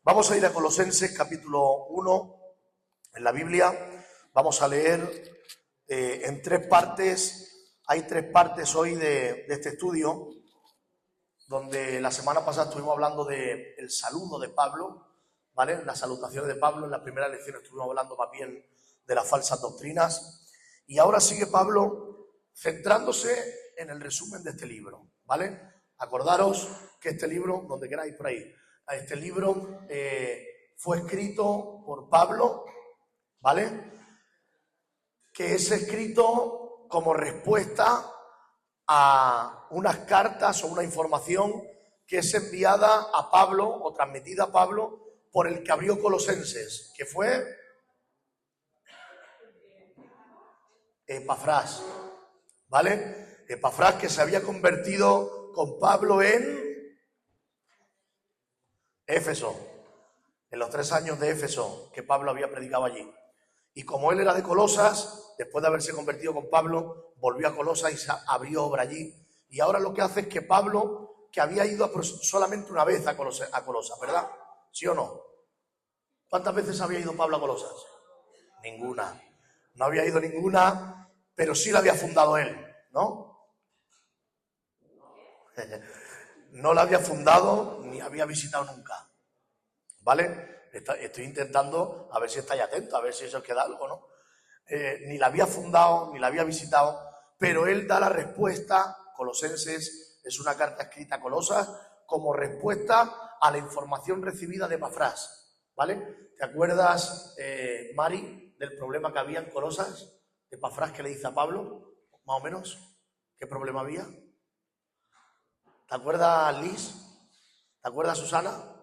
Vamos a ir a Colosenses capítulo 1 en la Biblia. Vamos a leer en tres partes. Hay tres partes hoy de este estudio, donde la semana pasada estuvimos hablando del saludo de Pablo, ¿vale? Las salutaciones de Pablo. En la primera lección estuvimos hablando más bien de las falsas doctrinas. Y ahora sigue Pablo centrándose en el resumen de este libro, ¿vale? Acordaros que este libro, donde queráis por ahí, este libro fue escrito por Pablo, ¿vale? Que es escrito como respuesta a unas cartas o una información que es enviada a Pablo o transmitida a Pablo por el que abrió Colosenses, que fue Epafrás, ¿vale? Epafrás, que se había convertido con Pablo en Éfeso, en los 3 años de Éfeso que Pablo había predicado allí. Y como él era de Colosas, después de haberse convertido con Pablo, volvió a Colosas y abrió obra allí. Y ahora lo que hace es que Pablo, que había ido solamente una vez a Colosas, ¿verdad? ¿Sí o no? ¿Cuántas veces había ido Pablo a Colosas? Ninguna. No había ido ninguna, pero sí la había fundado él, ¿no? No la había fundado ni había visitado nunca, ¿vale? Estoy intentando a ver si estáis atentos, a ver si eso os queda algo, ¿no? Ni la había fundado, ni la había visitado, pero él da la respuesta. Colosenses es una carta escrita a Colosas como respuesta a la información recibida de Epafrás, ¿vale? ¿Te acuerdas, Mari, del problema que había en Colosas? De Epafrás, que le dice a Pablo, más o menos, ¿qué problema había? ¿Te acuerdas, Liz? ¿Te acuerdas, Susana?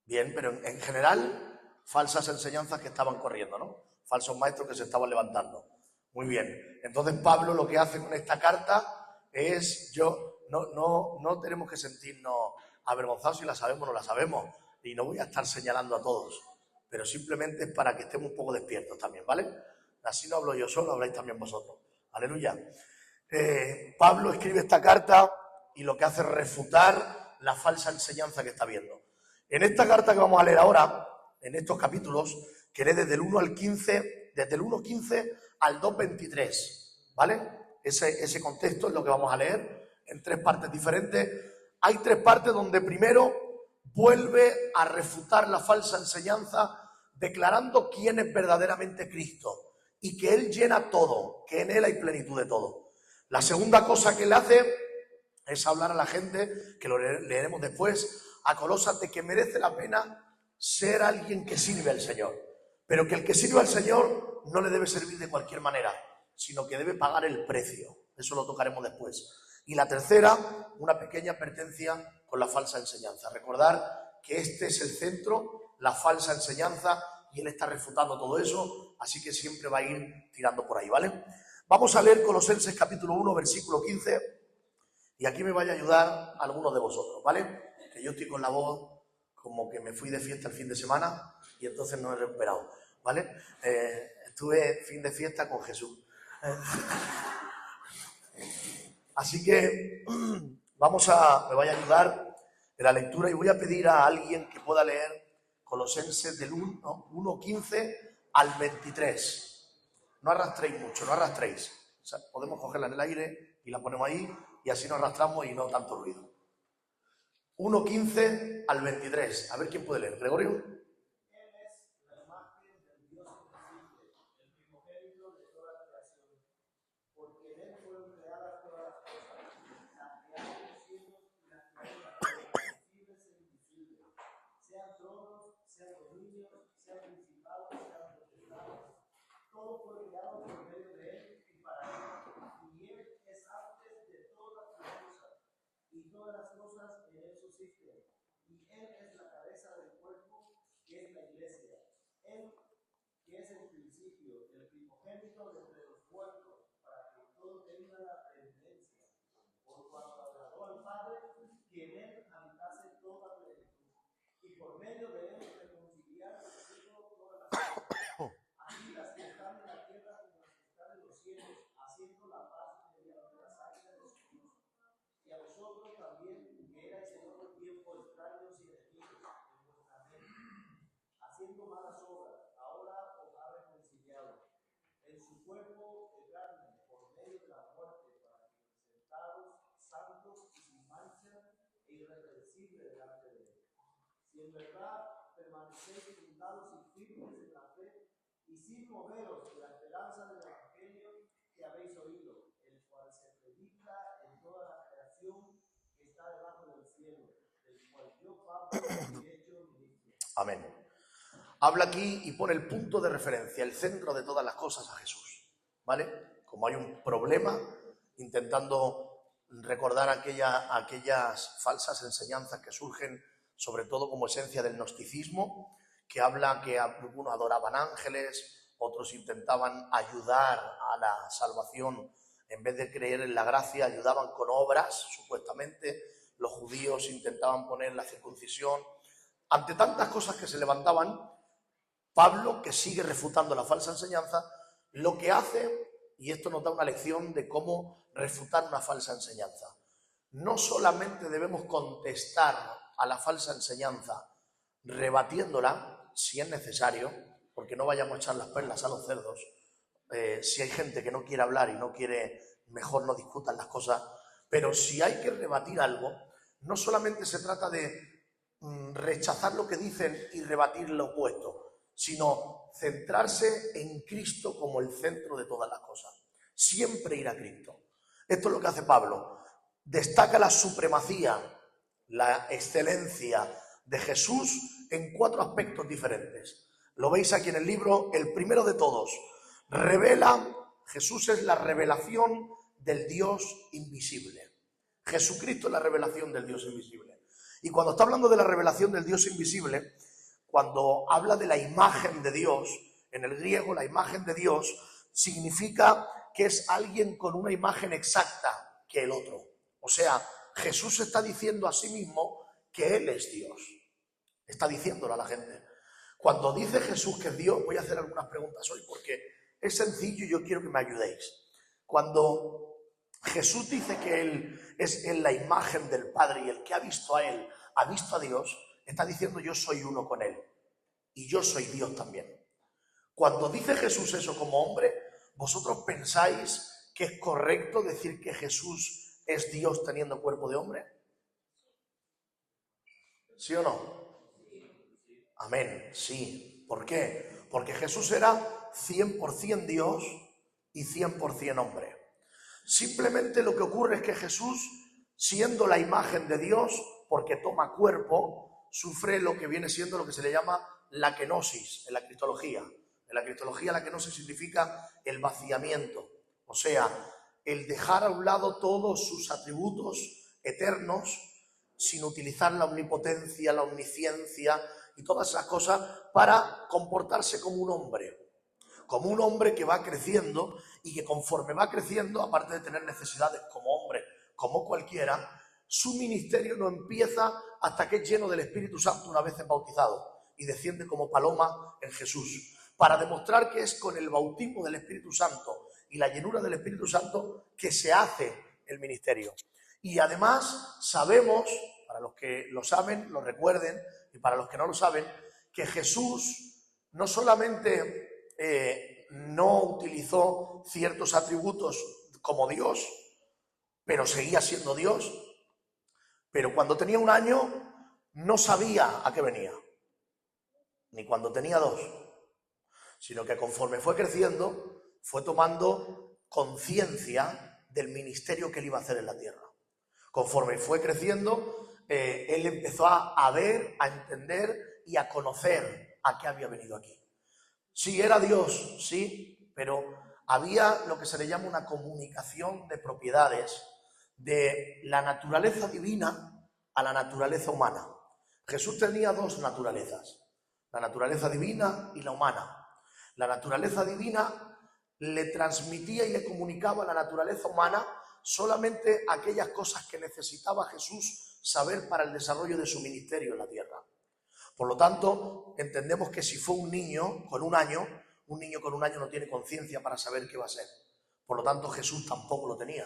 Bien, pero en general, falsas enseñanzas que estaban corriendo, ¿no? Falsos maestros que se estaban levantando. Muy bien. Entonces Pablo lo que hace con esta carta es, no tenemos que sentirnos avergonzados, si la sabemos o no la sabemos. Y no voy a estar señalando a todos, pero simplemente es para que estemos un poco despiertos también, ¿vale? Así no hablo yo solo, habláis también vosotros. Aleluya. Pablo escribe esta carta y lo que hace es refutar la falsa enseñanza que está viendo. En esta carta que vamos a leer ahora, en estos capítulos, que lee desde el 1 al 15, desde el 1.15 al 2.23, ¿vale? Ese contexto es lo que vamos a leer en tres partes diferentes. Hay tres partes donde primero vuelve a refutar la falsa enseñanza declarando quién es verdaderamente Cristo y que Él llena todo, que en Él hay plenitud de todo. La segunda cosa que Él hace es hablar a la gente, que lo leeremos después, a Colosas, de que merece la pena ser alguien que sirve al Señor, pero que el que sirve al Señor no le debe servir de cualquier manera, sino que debe pagar el precio. Eso lo tocaremos después. Y la tercera, una pequeña advertencia con la falsa enseñanza. Recordar que este es el centro, la falsa enseñanza, y él está refutando todo eso, así que siempre va a ir tirando por ahí, ¿vale? Vamos a leer Colosenses capítulo 1, versículo 15, y aquí me vaya a ayudar algunos de vosotros, ¿vale? Que yo estoy con la voz como que me fui de fiesta el fin de semana y entonces no he recuperado, ¿vale? Estuve fin de fiesta con Jesús. Así que me vaya a ayudar en la lectura y voy a pedir a alguien que pueda leer Colosenses del 1.15 al 23. No arrastréis mucho, no arrastréis. O sea, podemos cogerla en el aire y la ponemos ahí y así nos arrastramos y no tanto ruido. 1.15 al 23. A ver quién puede leer. Gregorio. haciendo malas obras, ahora os ha reconciliado en su cuerpo de carne por medio de la muerte, para que presentaros santos y sin mancha e irreprensibles delante de él. Si en verdad permanecéis fundados y firmes en la fe y sin moveros de la esperanza del evangelio que habéis oído, el cual se predica en toda la creación que está debajo del cielo, del cual yo, Pablo, he hecho ministro. Amén. Habla aquí y pone el punto de referencia, el centro de todas las cosas a Jesús, ¿vale? Como hay un problema, intentando recordar aquellas falsas enseñanzas que surgen, sobre todo como esencia del gnosticismo, que habla que algunos adoraban ángeles, otros intentaban ayudar a la salvación, en vez de creer en la gracia, ayudaban con obras, supuestamente. Los judíos intentaban poner la circuncisión. Ante tantas cosas que se levantaban, Pablo, que sigue refutando la falsa enseñanza, lo que hace, y esto nos da una lección de cómo refutar una falsa enseñanza. No solamente debemos contestar a la falsa enseñanza rebatiéndola, si es necesario, porque no vayamos a echar las perlas a los cerdos. Si hay gente que no quiere hablar y no quiere, mejor no discutan las cosas, pero si hay que rebatir algo, no solamente se trata de rechazar lo que dicen y rebatir lo opuesto, sino centrarse en Cristo como el centro de todas las cosas. Siempre ir a Cristo. Esto es lo que hace Pablo. Destaca la supremacía, la excelencia de Jesús en 4 aspectos diferentes. Lo veis aquí en el libro, el primero de todos. Jesús es la revelación del Dios invisible. Jesucristo es la revelación del Dios invisible. Y cuando está hablando de la revelación del Dios invisible, cuando habla de la imagen de Dios, en el griego la imagen de Dios significa que es alguien con una imagen exacta que el otro. O sea, Jesús está diciendo a sí mismo que Él es Dios. Está diciéndolo a la gente. Cuando dice Jesús que es Dios, voy a hacer algunas preguntas hoy porque es sencillo y yo quiero que me ayudéis. Cuando Jesús dice que Él es la imagen del Padre y el que ha visto a Él, ha visto a Dios, está diciendo yo soy uno con Él y yo soy Dios también. Cuando dice Jesús eso como hombre, ¿vosotros pensáis que es correcto decir que Jesús es Dios teniendo cuerpo de hombre? ¿Sí o no? Amén, sí. ¿Por qué? Porque Jesús era 100% Dios y 100% hombre. Simplemente lo que ocurre es que Jesús, siendo la imagen de Dios, porque toma cuerpo, sufre lo que viene siendo lo que se le llama la kenosis en la cristología. En la cristología la kenosis significa el vaciamiento, o sea, el dejar a un lado todos sus atributos eternos sin utilizar la omnipotencia, la omnisciencia y todas esas cosas para comportarse como un hombre que va creciendo y que conforme va creciendo, aparte de tener necesidades como hombre, como cualquiera, su ministerio no empieza hasta que es lleno del Espíritu Santo una vez es bautizado y desciende como paloma en Jesús, para demostrar que es con el bautismo del Espíritu Santo y la llenura del Espíritu Santo que se hace el ministerio. Y además sabemos, para los que lo saben, lo recuerden, y para los que no lo saben, que Jesús no solamente no utilizó ciertos atributos como Dios, pero seguía siendo Dios, pero cuando tenía 1 año no sabía a qué venía, ni cuando tenía 2, sino que conforme fue creciendo, fue tomando conciencia del ministerio que él iba a hacer en la tierra. Conforme fue creciendo, él empezó a ver, a entender y a conocer a qué había venido aquí. Sí, era Dios, sí, pero había lo que se le llama una comunicación de propiedades de la naturaleza divina a la naturaleza humana. Jesús tenía 2 naturalezas, la naturaleza divina y la humana. La naturaleza divina le transmitía y le comunicaba a la naturaleza humana solamente aquellas cosas que necesitaba Jesús saber para el desarrollo de su ministerio en la tierra. Por lo tanto, entendemos que si fue un niño con 1 año, un niño con 1 año no tiene conciencia para saber qué va a ser. Por lo tanto, Jesús tampoco lo tenía.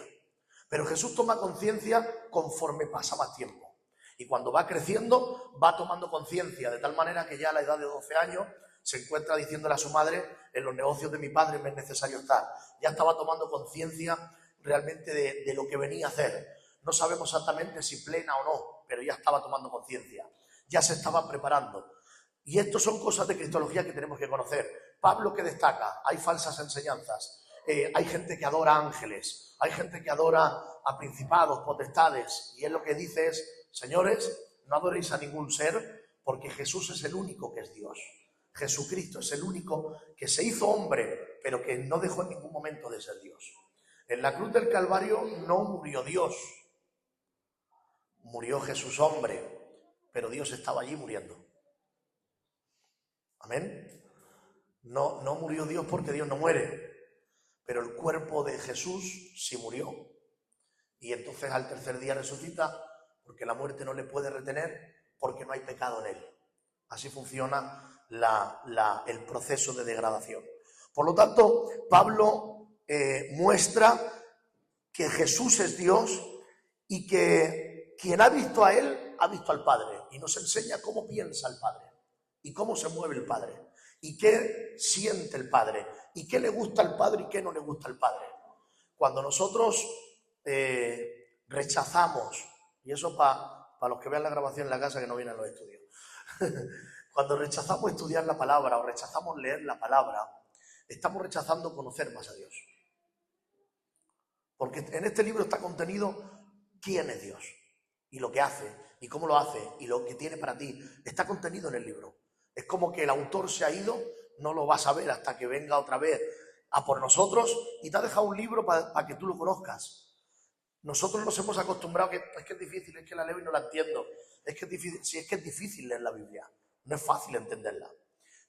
Pero Jesús toma conciencia conforme pasa más tiempo. Y cuando va creciendo, va tomando conciencia, de tal manera que ya a la edad de 12 años se encuentra diciéndole a su madre: en los negocios de mi padre me es necesario estar. Ya estaba tomando conciencia realmente de lo que venía a hacer. No sabemos exactamente si plena o no, pero ya estaba tomando conciencia, ya se estaba preparando. Y esto son cosas de cristología que tenemos que conocer. Pablo, que destaca: hay falsas enseñanzas, hay gente que adora ángeles, hay gente que adora a principados, potestades, y él lo que dice es: señores, no adoréis a ningún ser, porque Jesús es el único que es Dios. Jesucristo es el único que se hizo hombre, pero que no dejó en ningún momento de ser Dios. En la cruz del Calvario no murió Dios, murió Jesús hombre, pero Dios estaba allí muriendo. Amén. No murió Dios, porque Dios no muere, pero el cuerpo de Jesús sí murió. Y entonces al tercer día resucita, porque la muerte no le puede retener, porque no hay pecado en él. Así funciona el proceso de degradación. Por lo tanto, Pablo muestra que Jesús es Dios y que quien ha visto a él ha visto al Padre, y nos enseña cómo piensa el Padre y cómo se mueve el Padre y qué siente el Padre y qué le gusta al Padre y qué no le gusta al Padre. Cuando nosotros rechazamos, y eso para los que vean la grabación en la casa, que no vienen a los estudios, cuando rechazamos estudiar la palabra o rechazamos leer la palabra, estamos rechazando conocer más a Dios. Porque en este libro está contenido quién es Dios y lo que hace y cómo lo hace y lo que tiene para ti. Está contenido en el libro. Es como que el autor se ha ido, no lo vas a ver hasta que venga otra vez a por nosotros, y te ha dejado un libro para que tú lo conozcas. Nosotros nos hemos acostumbrado es que es difícil, es que la leo y no la entiendo. Es que es difícil, sí, es que es difícil leer la Biblia. No es fácil entenderla.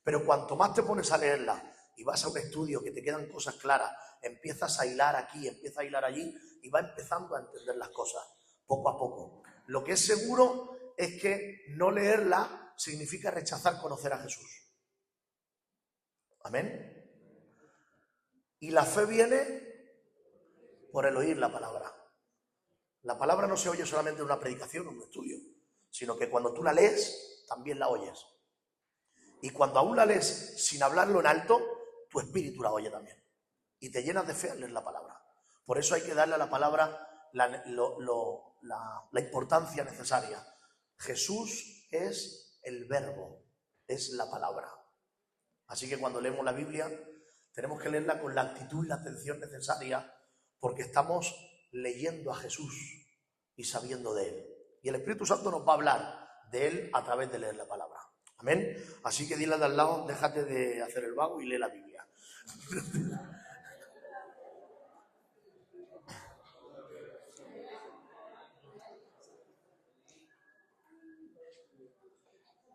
Pero cuanto más te pones a leerla y vas a un estudio que te quedan cosas claras, empiezas a hilar aquí, empiezas a hilar allí y va empezando a entender las cosas poco a poco. Lo que es seguro es que no leerla significa rechazar conocer a Jesús. Amén. Y la fe viene por el oír la palabra. La palabra no se oye solamente en una predicación o en un estudio, sino que cuando tú la lees, también la oyes. Y cuando aún la lees sin hablarlo en alto, tu espíritu la oye también. Y te llenas de fe al leer la palabra. Por eso hay que darle a la palabra la importancia necesaria. Jesús es el verbo, es la palabra. Así que cuando leemos la Biblia, tenemos que leerla con la actitud y la atención necesaria, porque estamos leyendo a Jesús y sabiendo de él. Y el Espíritu Santo nos va a hablar de él a través de leer la palabra. Amén. Así que dile de al lado: déjate de hacer el vago y lee la Biblia.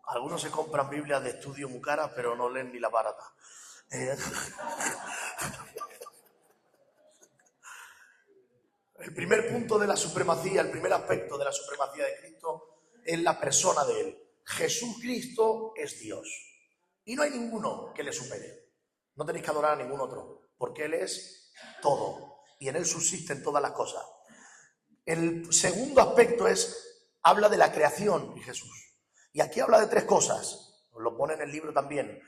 Algunos se compran Biblias de estudio muy caras, pero no leen ni la barata. El primer punto de la supremacía, el primer aspecto de la supremacía de Cristo es la persona de él. Jesucristo es Dios y no hay ninguno que le supere. No tenéis que adorar a ningún otro, porque él es todo y en él subsisten todas las cosas. El segundo aspecto habla de la creación de Jesús. Y aquí habla de tres cosas, os lo pone en el libro también.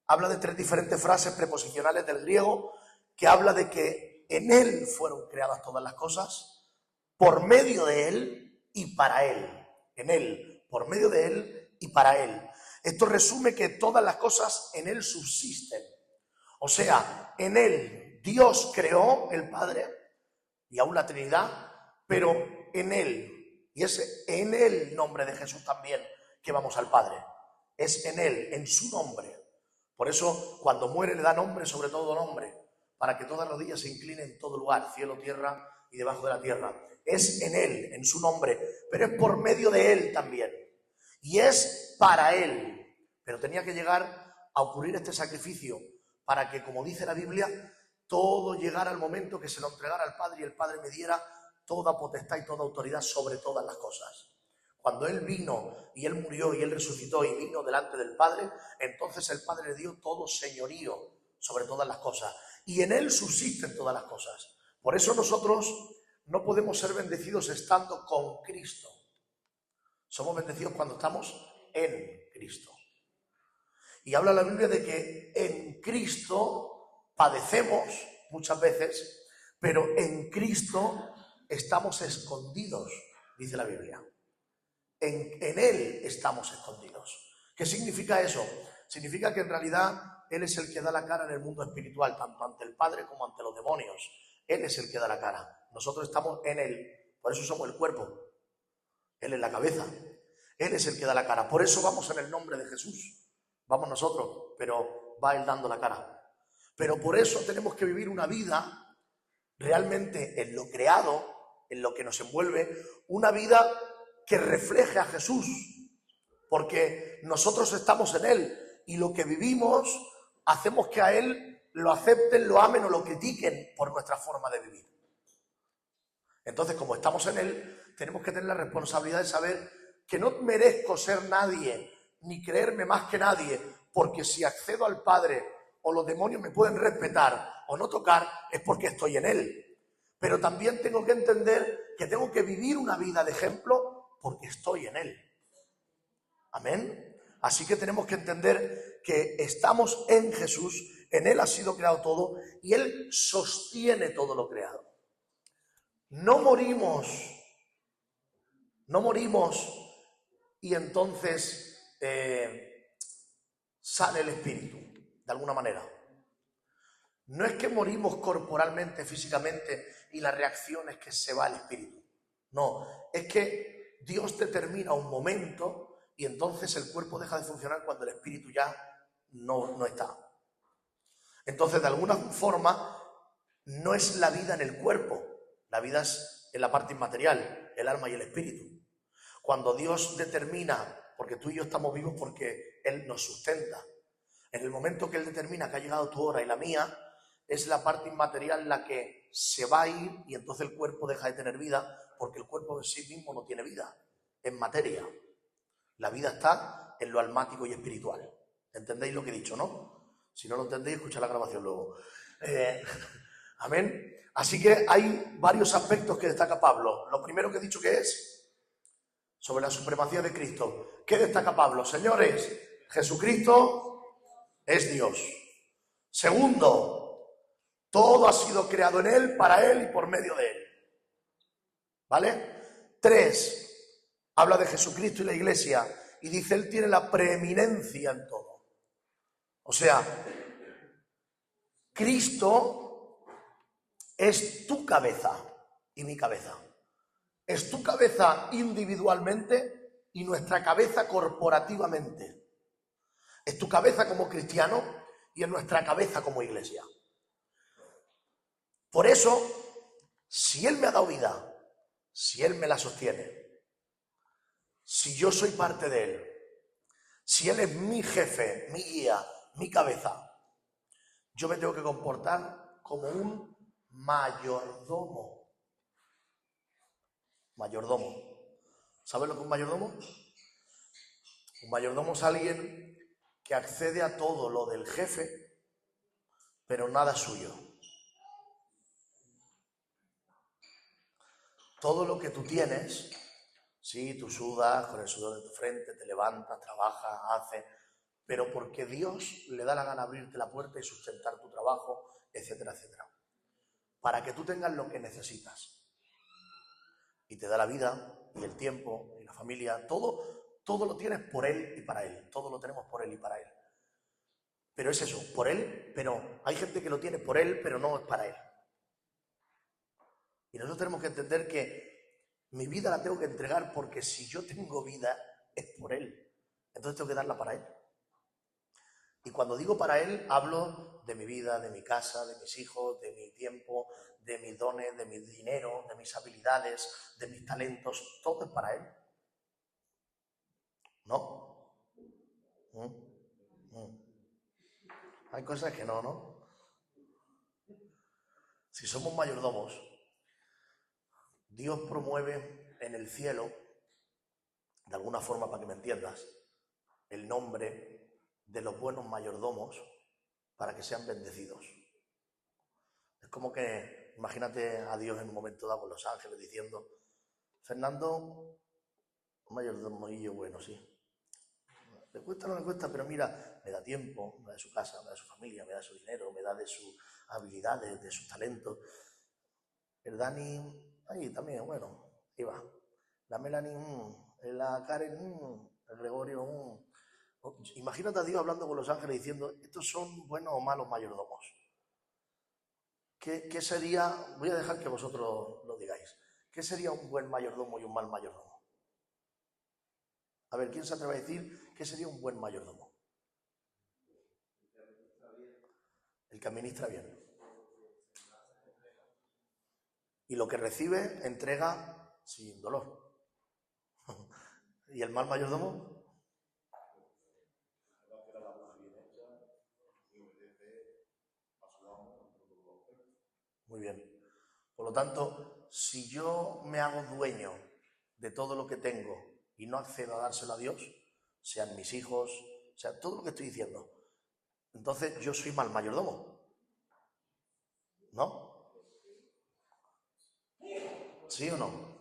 Habla de tres diferentes frases preposicionales del griego, que habla de que en él fueron creadas todas las cosas, por medio de él y para él. En él, por medio de él y para él. Esto resume que todas las cosas en él subsisten. O sea, en él Dios creó, el Padre, y aún la Trinidad, pero en él, y es en el nombre de Jesús también que vamos al Padre. Es en él, en su nombre. Por eso, cuando muere le da nombre sobre todo nombre, para que todas rodillas se inclinen en todo lugar, cielo, tierra y debajo de la tierra. Es en él, en su nombre, pero es por medio de él también. Y es para él. Pero tenía que llegar a ocurrir este sacrificio para que, como dice la Biblia, todo llegara al momento que se lo entregara al Padre y el Padre me diera toda potestad y toda autoridad sobre todas las cosas. Cuando él vino y él murió y él resucitó y vino delante del Padre, entonces el Padre le dio todo señorío sobre todas las cosas. Y en él subsisten todas las cosas. Por eso nosotros no podemos ser bendecidos estando con Cristo. Somos bendecidos cuando estamos en Cristo. Y habla la Biblia de que en Cristo padecemos muchas veces, pero en Cristo estamos escondidos, dice la Biblia. En Él estamos escondidos. ¿Qué significa eso? Significa que en realidad Él es el que da la cara en el mundo espiritual, tanto ante el Padre como ante los demonios. Él es el que da la cara. Nosotros estamos en Él. Por eso somos el cuerpo. Él es la cabeza. Él es el que da la cara. Por eso vamos en el nombre de Jesús. Vamos nosotros, pero va Él dando la cara. Pero por eso tenemos que vivir una vida realmente en lo creado, en lo que nos envuelve, una vida que refleje a Jesús. Porque nosotros estamos en Él y lo que vivimos hacemos que a Él lo acepten, lo amen o lo critiquen por nuestra forma de vivir. Entonces, como estamos en Él, tenemos que tener la responsabilidad de saber que no merezco ser nadie, ni creerme más que nadie, porque si accedo al Padre o los demonios me pueden respetar o no tocar, es porque estoy en Él. Pero también tengo que entender que tengo que vivir una vida de ejemplo porque estoy en Él. Amén. Así que tenemos que entender que estamos en Jesús, en Él ha sido creado todo y Él sostiene todo lo creado. No morimos y entonces sale el espíritu, de alguna manera. No es que morimos corporalmente, físicamente, y la reacción es que se va el espíritu. No, es que Dios determina un momento y entonces el cuerpo deja de funcionar cuando el espíritu ya no está. Entonces, de alguna forma, no es la vida en el cuerpo, la vida es en la parte inmaterial, el alma y el espíritu. Cuando Dios determina, porque tú y yo estamos vivos porque Él nos sustenta, en el momento que Él determina que ha llegado tu hora y la mía, es la parte inmaterial la que se va a ir y entonces el cuerpo deja de tener vida porque el cuerpo en sí mismo no tiene vida, es materia. La vida está en lo almático y espiritual. ¿Entendéis lo que he dicho, no? Si no lo entendéis, escuchad la grabación luego. Amén. Así que hay varios aspectos que destaca Pablo. Lo primero que he dicho que es sobre la supremacía de Cristo. ¿Qué destaca Pablo? Señores, Jesucristo es Dios. Segundo, todo ha sido creado en Él, para Él y por medio de Él. ¿Vale? 3, habla de Jesucristo y la Iglesia y dice, Él tiene la preeminencia en todo. O sea, Cristo es tu cabeza y mi cabeza. Es tu cabeza individualmente y nuestra cabeza corporativamente. Es tu cabeza como cristiano y es nuestra cabeza como iglesia. Por eso, si Él me ha dado vida, si Él me la sostiene, si yo soy parte de Él, si Él es mi jefe, mi guía, mi cabeza, yo me tengo que comportar como un mayordomo. Mayordomo. ¿Sabes lo que es un mayordomo? Un mayordomo es alguien que accede a todo lo del jefe, pero nada suyo. Todo lo que tú tienes, sí, tú sudas con el sudor de tu frente, te levantas, trabajas, haces, pero porque Dios le da la gana abrirte la puerta y sustentar tu trabajo, etcétera, etcétera. Para que tú tengas lo que necesitas. Y te da la vida, y el tiempo, y la familia, todo lo tienes por Él y para Él. Todo lo tenemos por Él y para Él. Pero es eso, por Él, pero hay gente que lo tiene por Él, pero no es para Él. Y nosotros tenemos que entender que mi vida la tengo que entregar porque si yo tengo vida es por Él. Entonces tengo que darla para Él. Y cuando digo para Él, hablo de mi vida, de mi casa, de mis hijos, de mi tiempo, de mis dones, de mi dinero, de mis habilidades, de mis talentos. Todo es para Él. ¿No? Hay cosas que no. Si somos mayordomos, Dios promueve en el cielo, de alguna forma para que me entiendas, el nombre de los buenos mayordomos para que sean bendecidos. Es como que, imagínate a Dios en un momento dado con los ángeles diciendo, Fernando, Un mayordomillo bueno, sí. Le cuesta o no le cuesta, pero mira, me da tiempo, me da de su casa, me da de su familia, me da de su dinero, me da de sus habilidades, de sus talentos. El Dani, ahí también, bueno, ahí va. La Melanie, la Karen, el Gregorio. Imagínate a Dios hablando con los ángeles diciendo, ¿estos son buenos o malos mayordomos? ¿Qué sería? Voy a dejar que vosotros lo digáis. ¿Qué sería un buen mayordomo y un mal mayordomo? A ver, ¿quién se atreve a decir qué sería un buen mayordomo? El que administra bien. Y lo que recibe, entrega sin dolor. ¿Y el mal mayordomo? Muy bien. Por lo tanto, si yo me hago dueño de todo lo que tengo y no accedo a dárselo a Dios, sean mis hijos, sea todo lo que estoy diciendo, entonces yo soy mal mayordomo. ¿No? ¿Sí o no?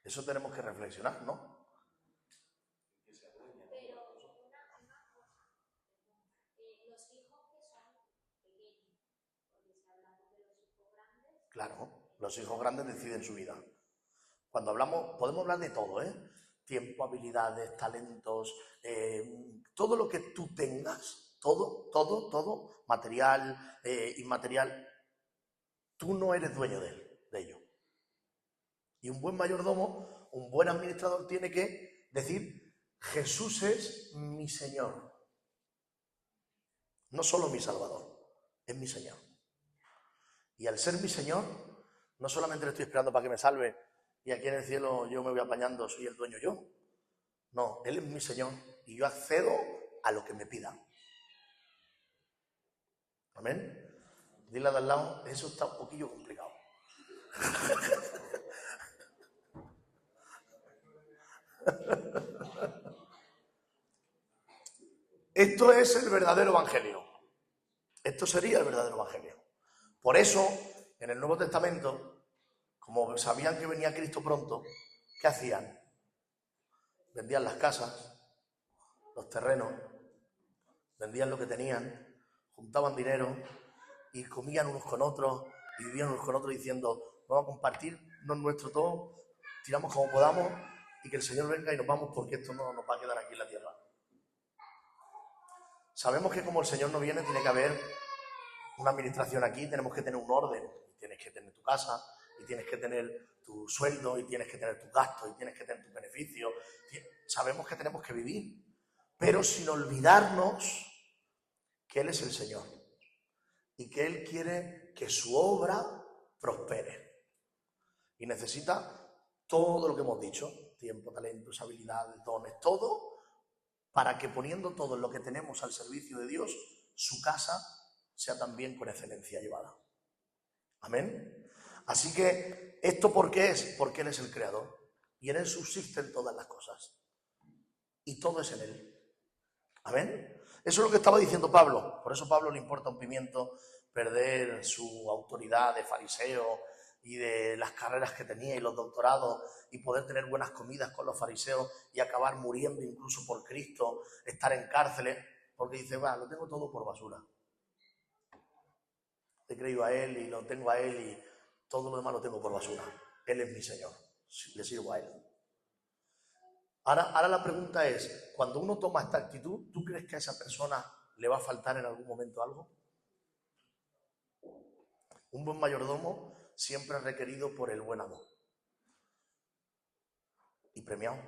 Eso tenemos que reflexionar, ¿no? Claro, los hijos grandes deciden su vida. Cuando hablamos, podemos hablar de todo, ¿eh? Tiempo, habilidades, talentos, todo lo que tú tengas, todo, material, inmaterial, tú no eres dueño de ello. Y un buen mayordomo, un buen administrador tiene que decir, Jesús es mi Señor. No solo mi Salvador, es mi Señor. Y al ser mi Señor, no solamente le estoy esperando para que me salve y aquí en el cielo yo me voy apañando, soy el dueño yo. No, Él es mi Señor y yo accedo a lo que me pida. Amén. Dile de al lado, eso está un poquillo complicado. Esto es el verdadero evangelio. Esto sería el verdadero evangelio. Por eso, en el Nuevo Testamento, como sabían que venía Cristo pronto, ¿qué hacían? Vendían las casas, los terrenos, vendían lo que tenían, juntaban dinero y comían unos con otros y vivían unos con otros diciendo, vamos a compartirnos nuestro todo, tiramos como podamos y que el Señor venga y nos vamos porque esto no nos va a quedar aquí en la tierra. Sabemos que como el Señor no viene tiene que haber una administración aquí, tenemos que tener un orden, tienes que tener tu casa y tienes que tener tu sueldo y tienes que tener tus gastos y tienes que tener tus beneficios. Sabemos que tenemos que vivir, pero sin olvidarnos que Él es el Señor y que Él quiere que su obra prospere. Y necesita todo lo que hemos dicho, tiempo, talentos, habilidades, dones, todo, para que poniendo todo lo que tenemos al servicio de Dios, su casa sea también con excelencia llevada. Amén. Así que, ¿esto por qué es? Porque Él es el creador y en Él subsisten todas las cosas y todo es en Él. Amén. Eso es lo que estaba diciendo Pablo. Por eso a Pablo le importa un pimiento perder su autoridad de fariseo y de las carreras que tenía y los doctorados y poder tener buenas comidas con los fariseos y acabar muriendo incluso por Cristo, estar en cárceles, porque dice, va, lo tengo todo por basura. He creído a Él y lo tengo a Él y todo lo demás lo tengo por basura. Él es mi Señor, le sirvo a Él. Ahora la pregunta es, cuando uno toma esta actitud, ¿tú crees que a esa persona le va a faltar en algún momento algo? Un buen mayordomo siempre es requerido por el buen amor y premiado.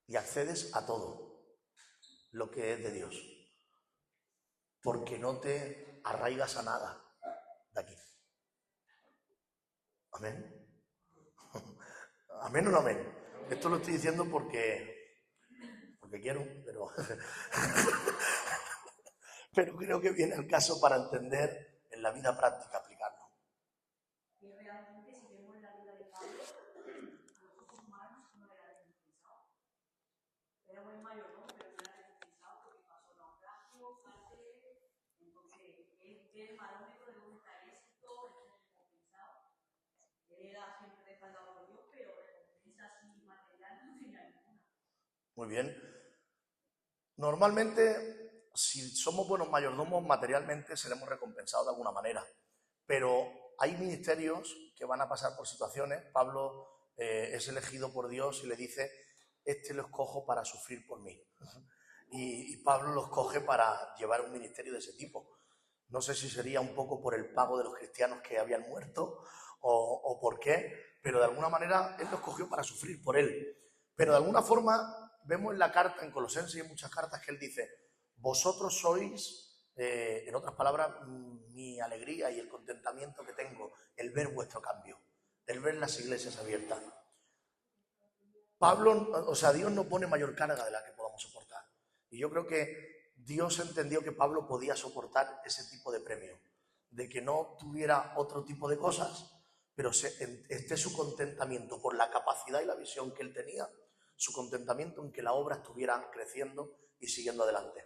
Y accedes a todo lo que es de Dios, porque no te arraigas a nada de aquí. Amén. Amén o no amén. Esto lo estoy diciendo porque quiero, pero creo que viene el caso para entender en la vida práctica aplicarlo. Y realmente, si vemos la vida de Pablo, los ojos humanos no era recompensado. Era buen mayordomo, pero no era recompensado porque pasó naufragio, cárcel. Entonces, él ve el barómetro de dónde está el éxito, es recompensado. Muy bien. Normalmente, si somos buenos mayordomos, materialmente seremos recompensados de alguna manera. Pero hay ministerios que van a pasar por situaciones. Pablo es elegido por Dios y le dice, este lo escojo para sufrir por mí. Y Pablo lo escoge para llevar un ministerio de ese tipo. No sé si sería un poco por el pago de los cristianos que habían muerto o por qué, pero de alguna manera él lo escogió para sufrir por él. Pero de alguna forma vemos en la carta, en Colosenses y en muchas cartas que él dice, vosotros sois, en otras palabras, mi alegría y el contentamiento que tengo, el ver vuestro cambio, el ver las iglesias abiertas. Dios no pone mayor carga de la que podamos soportar. Y yo creo que Dios entendió que Pablo podía soportar ese tipo de premio, de que no tuviera otro tipo de cosas, pero esté su contentamiento por la capacidad y la visión que él tenía, su contentamiento en que la obra estuviera creciendo y siguiendo adelante.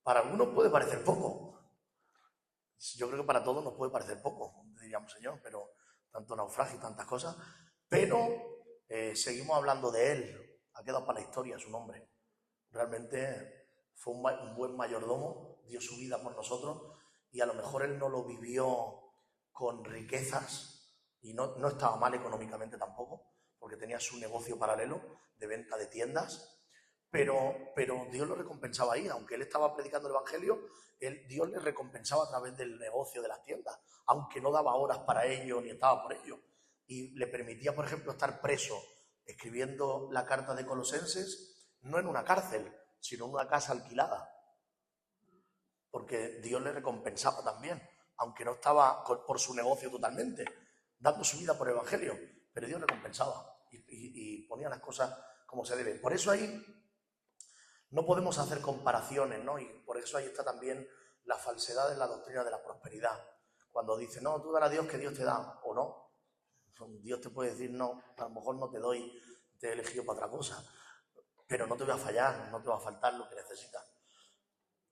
Para algunos puede parecer poco. Yo creo que para todos nos puede parecer poco, diríamos, Señor, pero tanto naufragio y tantas cosas. Pero seguimos hablando de él. Ha quedado para la historia su nombre. Realmente fue un buen mayordomo, dio su vida por nosotros y a lo mejor él no lo vivió con riquezas y no estaba mal económicamente tampoco, porque tenía su negocio paralelo de venta de tiendas, pero Dios lo recompensaba ahí. Aunque él estaba predicando el Evangelio, Dios le recompensaba a través del negocio de las tiendas, aunque no daba horas para ello ni estaba por ello. Y le permitía, por ejemplo, estar preso escribiendo la carta de Colosenses, no en una cárcel, sino en una casa alquilada, porque Dios le recompensaba también, aunque no estaba por su negocio totalmente, dando su vida por el Evangelio, pero Dios le recompensaba y ponía las cosas como se debe. Por eso ahí no podemos hacer comparaciones, ¿no? Y por eso ahí está también la falsedad de la doctrina de la prosperidad. Cuando dice, no, tú dar a Dios que Dios te da, o no. Dios te puede decir, no, a lo mejor no te doy, te he elegido para otra cosa, pero no te voy a fallar, no te va a faltar lo que necesitas.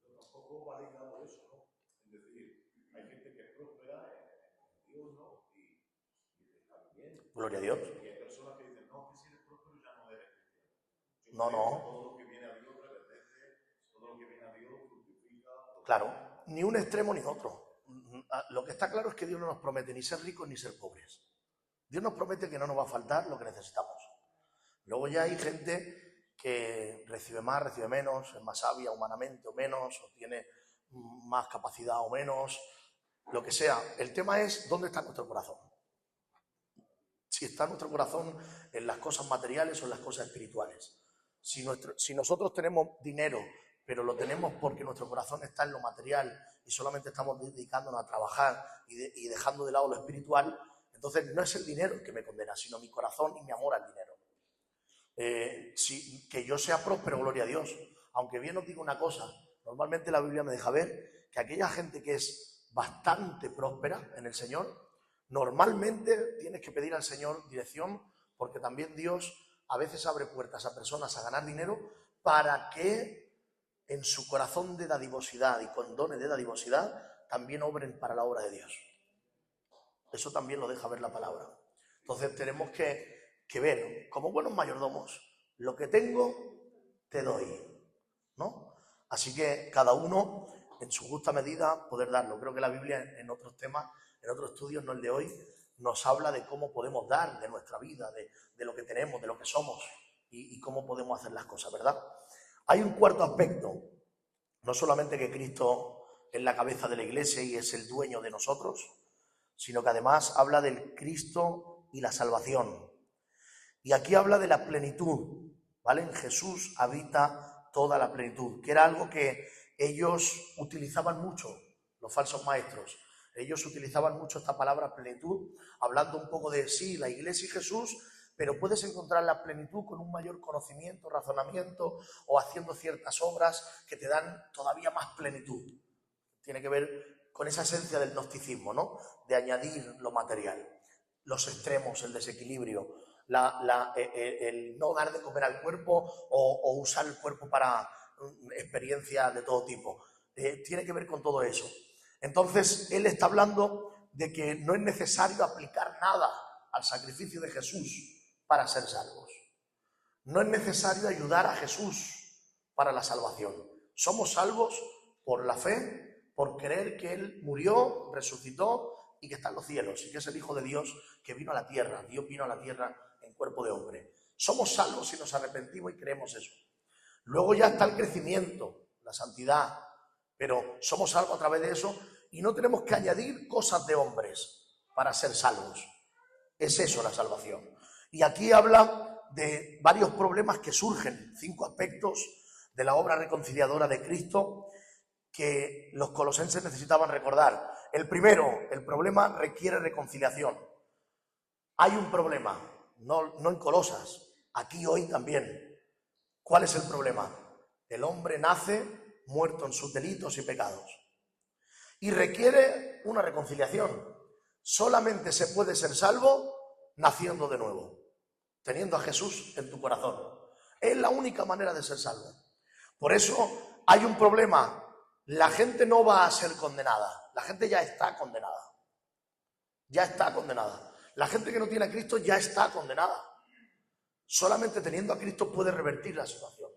Pero tampoco validamos eso, ¿no? Es decir, hay gente que es próspera en Dios, ¿no? Y está bien. Gloria a Dios. Y hay personas que dicen, no, que si eres próspero ya no eres cristiano. No. Todo lo que viene a Dios reverdece, todo lo que viene a Dios fructifica. Claro, ni un extremo ni otro. Lo que está claro es que Dios no nos promete ni ser ricos ni ser pobres. Dios nos promete que no nos va a faltar lo que necesitamos. Luego ya hay gente que recibe más, recibe menos, es más sabia humanamente o menos, o tiene más capacidad o menos, lo que sea. El tema es dónde está nuestro corazón. Si está nuestro corazón en las cosas materiales o en las cosas espirituales. Si nosotros tenemos dinero, pero lo tenemos porque nuestro corazón está en lo material y solamente estamos dedicándonos a trabajar y dejando de lado lo espiritual, entonces no es el dinero el que me condena, sino mi corazón y mi amor al dinero. Que yo sea próspero, gloria a Dios. Aunque bien os digo una cosa, normalmente la Biblia me deja ver que aquella gente que es bastante próspera en el Señor, normalmente tienes que pedir al Señor dirección, porque también Dios a veces abre puertas a personas a ganar dinero para que en su corazón de dadivosidad y con dones de dadivosidad también obren para la obra de Dios. Eso también lo deja ver la palabra. Entonces tenemos que ver, como buenos mayordomos, lo que tengo, te doy, ¿no? Así que cada uno, en su justa medida, poder darlo. Creo que la Biblia en otros temas, en otros estudios, no el de hoy, nos habla de cómo podemos dar de nuestra vida, de lo que tenemos, de lo que somos y cómo podemos hacer las cosas, ¿verdad? Hay un cuarto aspecto, no solamente que Cristo es la cabeza de la iglesia y es el dueño de nosotros, sino que además habla del Cristo y la salvación. Y aquí habla de la plenitud, ¿vale? En Jesús habita toda la plenitud, que era algo que ellos utilizaban mucho, los falsos maestros. Ellos utilizaban mucho esta palabra plenitud, hablando un poco de sí, la iglesia y Jesús, pero puedes encontrar la plenitud con un mayor conocimiento, razonamiento o haciendo ciertas obras que te dan todavía más plenitud. Tiene que ver con esa esencia del gnosticismo, ¿no? De añadir lo material, los extremos, el desequilibrio, el no dar de comer al cuerpo o usar el cuerpo para experiencias de todo tipo. Tiene que ver con todo eso. Entonces, él está hablando de que no es necesario aplicar nada al sacrificio de Jesús para ser salvos. No es necesario ayudar a Jesús para la salvación. Somos salvos por la fe, por creer que Él murió, resucitó y que está en los cielos, y que es el Hijo de Dios que vino a la tierra. Dios vino a la tierra en cuerpo de hombre. Somos salvos si nos arrepentimos y creemos eso. Luego ya está el crecimiento, la santidad, pero somos salvos a través de eso y no tenemos que añadir cosas de hombres para ser salvos. Es eso la salvación. Y aquí habla de varios problemas que surgen, 5 aspectos de la obra reconciliadora de Cristo que los colosenses necesitaban recordar. El primero, el problema requiere reconciliación. Hay un problema, no en Colosas, aquí hoy también. ¿Cuál es el problema? El hombre nace muerto en sus delitos y pecados y requiere una reconciliación. Solamente se puede ser salvo naciendo de nuevo, teniendo a Jesús en tu corazón. Es la única manera de ser salvo. Por eso hay un problema. La gente no va a ser condenada. La gente ya está condenada. Ya está condenada. La gente que no tiene a Cristo ya está condenada. Solamente teniendo a Cristo puede revertir la situación.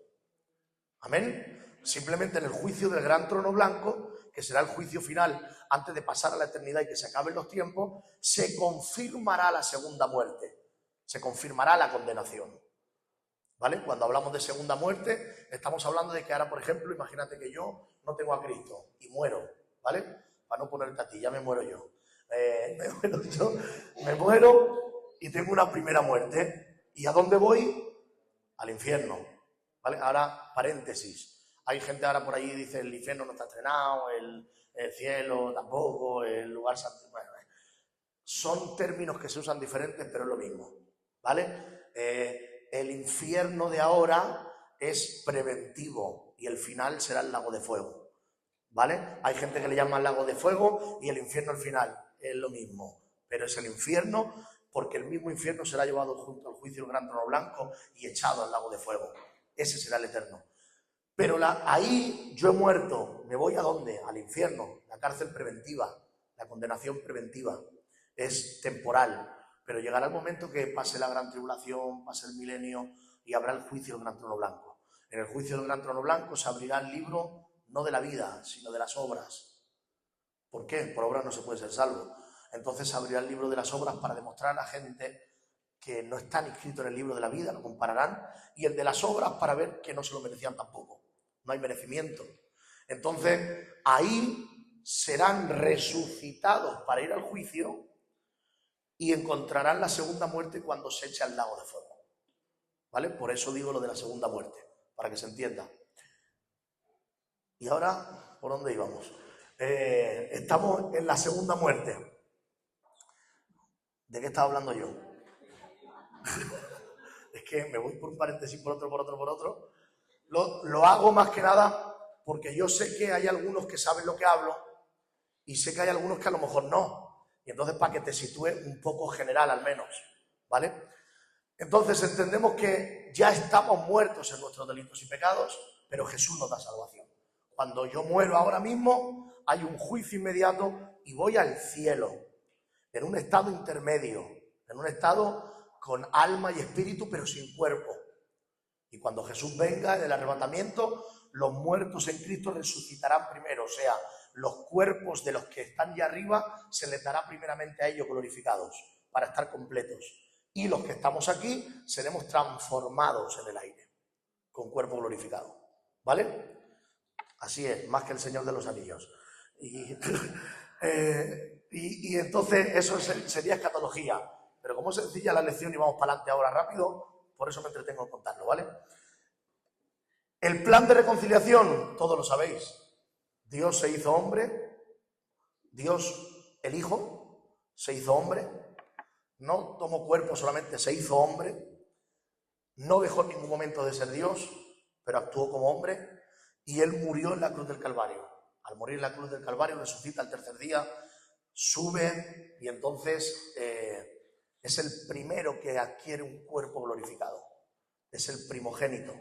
Amén. Simplemente en el juicio del gran trono blanco, que será el juicio final antes de pasar a la eternidad y que se acaben los tiempos, se confirmará la segunda muerte. Se confirmará la condenación. ¿Vale? Cuando hablamos de segunda muerte, estamos hablando de que ahora, por ejemplo, imagínate que yo no tengo a Cristo y muero, ¿vale? Para no ponerte a ti, ya me muero yo. Me muero y tengo una primera muerte. ¿Y a dónde voy? Al infierno, ¿vale? Ahora, paréntesis. Hay gente ahora por ahí que dice el infierno no está estrenado, el cielo tampoco, el lugar santo. Bueno, son términos que se usan diferentes, pero es lo mismo, ¿vale? El infierno de ahora es preventivo y el final será el lago de fuego, ¿vale? Hay gente que le llama lago de fuego y el infierno al final es lo mismo, pero es el infierno porque el mismo infierno será llevado junto al juicio del gran trono blanco y echado al lago de fuego. Ese será el eterno. Pero ahí yo he muerto, ¿me voy a dónde? Al infierno, la cárcel preventiva, la condenación preventiva, es temporal. Pero llegará el momento que pase la gran tribulación, pase el milenio y habrá el juicio del gran trono blanco. En el juicio del gran trono blanco se abrirá el libro no de la vida, sino de las obras. ¿Por qué? Por obras no se puede ser salvo. Entonces se abrirá el libro de las obras para demostrar a la gente que no están inscritos en el libro de la vida, lo compararán, y el de las obras para ver que no se lo merecían tampoco. No hay merecimiento. Entonces ahí serán resucitados para ir al juicio y encontrarán la segunda muerte cuando se eche al lago de fuego. ¿Vale? Por eso digo lo de la segunda muerte, para que se entienda. Y ahora, ¿por dónde íbamos? Estamos en la segunda muerte. ¿De qué estaba hablando yo? Es que me voy por un paréntesis, por otro. Lo hago más que nada porque yo sé que hay algunos que saben lo que hablo y sé que hay algunos que a lo mejor no. Y entonces para que te sitúe un poco general al menos, ¿vale? Entonces entendemos que ya estamos muertos en nuestros delitos y pecados, pero Jesús nos da salvación. Cuando yo muero ahora mismo, hay un juicio inmediato y voy al cielo, en un estado intermedio, en un estado con alma y espíritu, pero sin cuerpo. Y cuando Jesús venga en el arrebatamiento, los muertos en Cristo resucitarán primero, o sea, los cuerpos de los que están ya arriba se les dará primeramente a ellos glorificados para estar completos. Y los que estamos aquí seremos transformados en el aire con cuerpo glorificado. ¿Vale? Así es, más que el Señor de los Anillos. Y entonces eso sería escatología. Pero como es sencilla la lección y vamos para adelante ahora rápido, por eso me entretengo en contarlo, ¿vale? El plan de reconciliación, todos lo sabéis. Dios se hizo hombre, Dios, el Hijo, se hizo hombre, no tomó cuerpo solamente, se hizo hombre, no dejó en ningún momento de ser Dios, pero actuó como hombre y Él murió en la cruz del Calvario. Al morir en la cruz del Calvario resucita al tercer día, sube y entonces es el primero que adquiere un cuerpo glorificado, es el primogénito.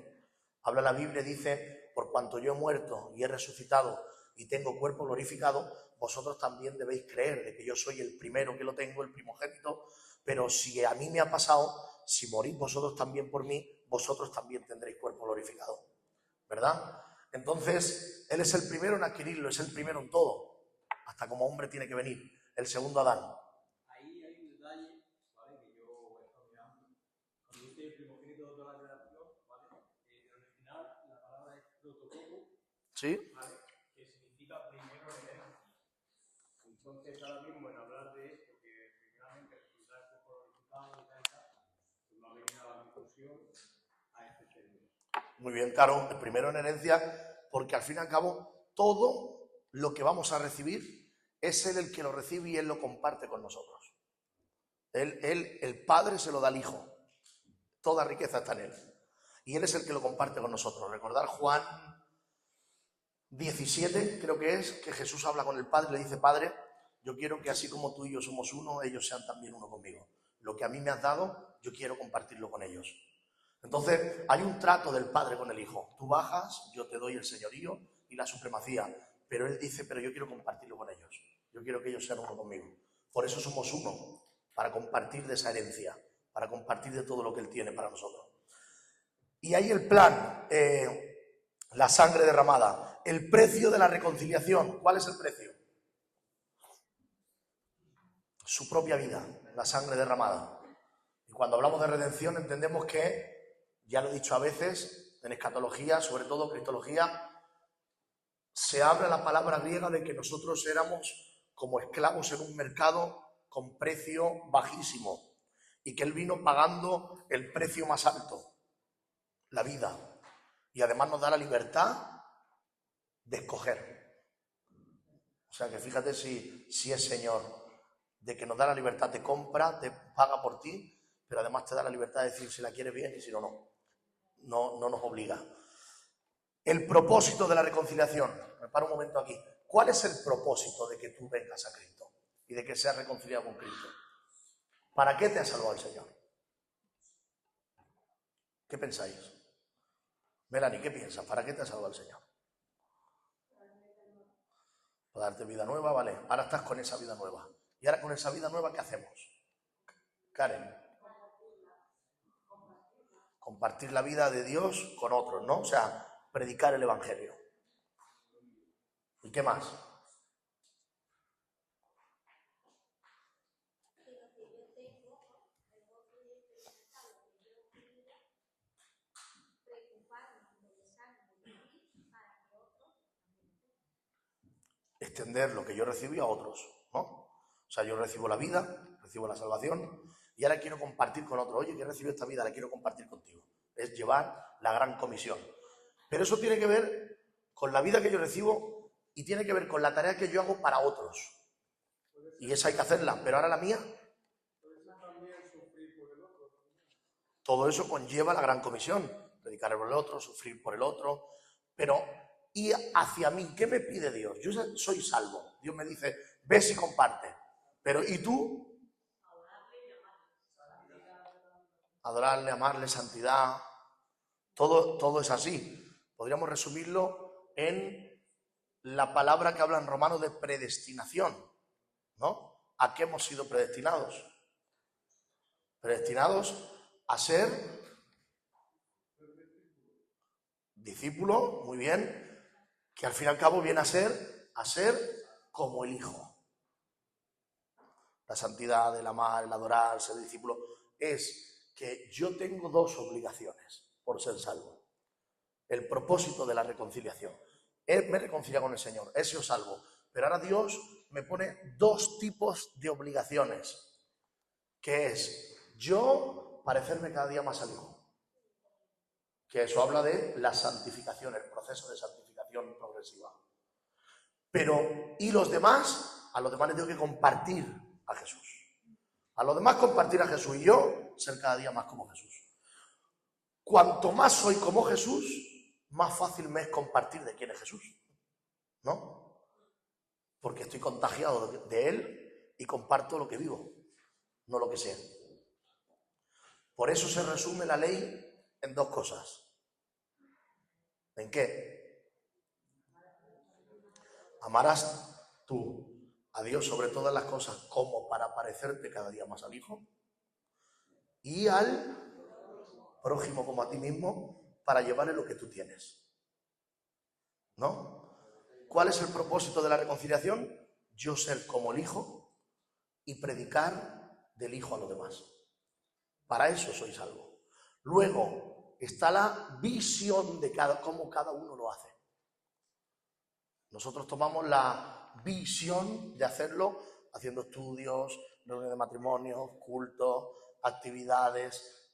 Habla la Biblia, dice, por cuanto yo he muerto y he resucitado y tengo cuerpo glorificado, vosotros también debéis creer de que yo soy el primero que lo tengo, el primogénito, pero si a mí me ha pasado, si morís vosotros también por mí, vosotros también tendréis cuerpo glorificado, ¿verdad? Entonces, Él es el primero en adquirirlo, es el primero en todo. Hasta como hombre tiene que venir, el segundo Adán. Ahí hay un detalle, ¿vale? Que yo he estado mirando. Cuando dice el primogénito de toda la creación, ¿vale? En el original la palabra es prototopo, ¿Sí? ¿vale? Que significa primero en herencia. Entonces, ahora mismo en hablar de esto, que primeramente resulta el cuerpo glorificado y tal, pues no ha venido a la conclusión a este término. Muy bien, claro, el primero en herencia, porque al fin y al cabo todo lo que vamos a recibir es Él el que lo recibe y Él lo comparte con nosotros. El Padre se lo da al Hijo, toda riqueza está en Él y Él es el que lo comparte con nosotros. Recordar Juan 17, creo que es, que Jesús habla con el Padre y le dice: Padre, yo quiero que así como tú y yo somos uno, ellos sean también uno conmigo. Lo que a mí me has dado, yo quiero compartirlo con ellos. Entonces, hay un trato del Padre con el Hijo. Tú bajas, yo te doy el señorío y la supremacía. Pero Él dice: pero yo quiero compartirlo con ellos. Yo quiero que ellos sean uno conmigo. Por eso somos uno, para compartir de esa herencia, para compartir de todo lo que Él tiene para nosotros. Y ahí el plan, la sangre derramada, el precio de la reconciliación. ¿Cuál es el precio? Su propia vida, la sangre derramada. Y cuando hablamos de redención entendemos que, ya lo he dicho a veces, en escatología, sobre todo cristología, se habla la palabra griega de que nosotros éramos como esclavos en un mercado con precio bajísimo y que Él vino pagando el precio más alto, la vida, y además nos da la libertad de escoger. O sea que fíjate si es Señor, de que nos da la libertad, te compra, te paga por ti, pero además te da la libertad de decir si la quieres bien y si no, no. No nos obliga. El propósito de la reconciliación. Me paro un momento aquí. ¿Cuál es el propósito de que tú vengas a Cristo y de que seas reconciliado con Cristo? ¿Para qué te ha salvado el Señor? ¿Qué pensáis? Melanie, ¿qué piensas? ¿Para qué te ha salvado el Señor? Para darte vida nueva, vale. Ahora estás con esa vida nueva. ¿Y ahora con esa vida nueva qué hacemos? Karen. Compartir la vida de Dios con otros, ¿no? O sea, predicar el Evangelio. ¿Y qué más? Extender lo que yo recibí a otros, ¿no? O sea, yo recibo la vida, recibo la salvación y ahora quiero compartir con otros. Oye, que he recibido esta vida, la quiero compartir contigo. Es llevar la gran comisión. Pero eso tiene que ver con la vida que yo recibo y tiene que ver con la tarea que yo hago para otros. Y esa hay que hacerla, pero ahora la mía. Todo eso conlleva la gran comisión. Predicar por el otro, sufrir por el otro. Pero, ¿y hacia mí? ¿Qué me pide Dios? Yo soy salvo. Dios me dice: ves y comparte. Pero, ¿y tú? Adorarle, amarle, santidad. Todo es así. Podríamos resumirlo en la palabra que habla en Romanos de predestinación, ¿no? ¿A qué hemos sido predestinados? Predestinados a ser discípulo, muy bien, que al fin y al cabo viene a ser como el Hijo. La santidad, el amar, el adorar, ser discípulo, es que yo tengo dos obligaciones por ser salvo. El propósito de la reconciliación. Él me reconcilia con el Señor, he sido salvo. Pero ahora Dios me pone dos tipos de obligaciones, que es yo parecerme cada día más al Hijo. Que eso habla de la santificación, el proceso de santificación progresiva. Pero, ¿y los demás? A los demás les tengo que compartir a Jesús. A los demás compartir a Jesús y yo ser cada día más como Jesús. Cuanto más soy como Jesús, más fácil me es compartir de quién es Jesús, ¿no? Porque estoy contagiado de Él y comparto lo que vivo, no lo que sé. Por eso se resume la ley en dos cosas. ¿En qué? Amarás tú a Dios sobre todas las cosas como para parecerte cada día más al Hijo y al prójimo como a ti mismo para llevarle lo que tú tienes. ¿No? ¿Cuál es el propósito de la reconciliación? Yo ser como el Hijo y predicar del Hijo a los demás. Para eso soy salvo. Luego está la visión de cómo cada uno lo hace. Nosotros tomamos la visión de hacerlo haciendo estudios, reuniones de matrimonio, cultos, actividades,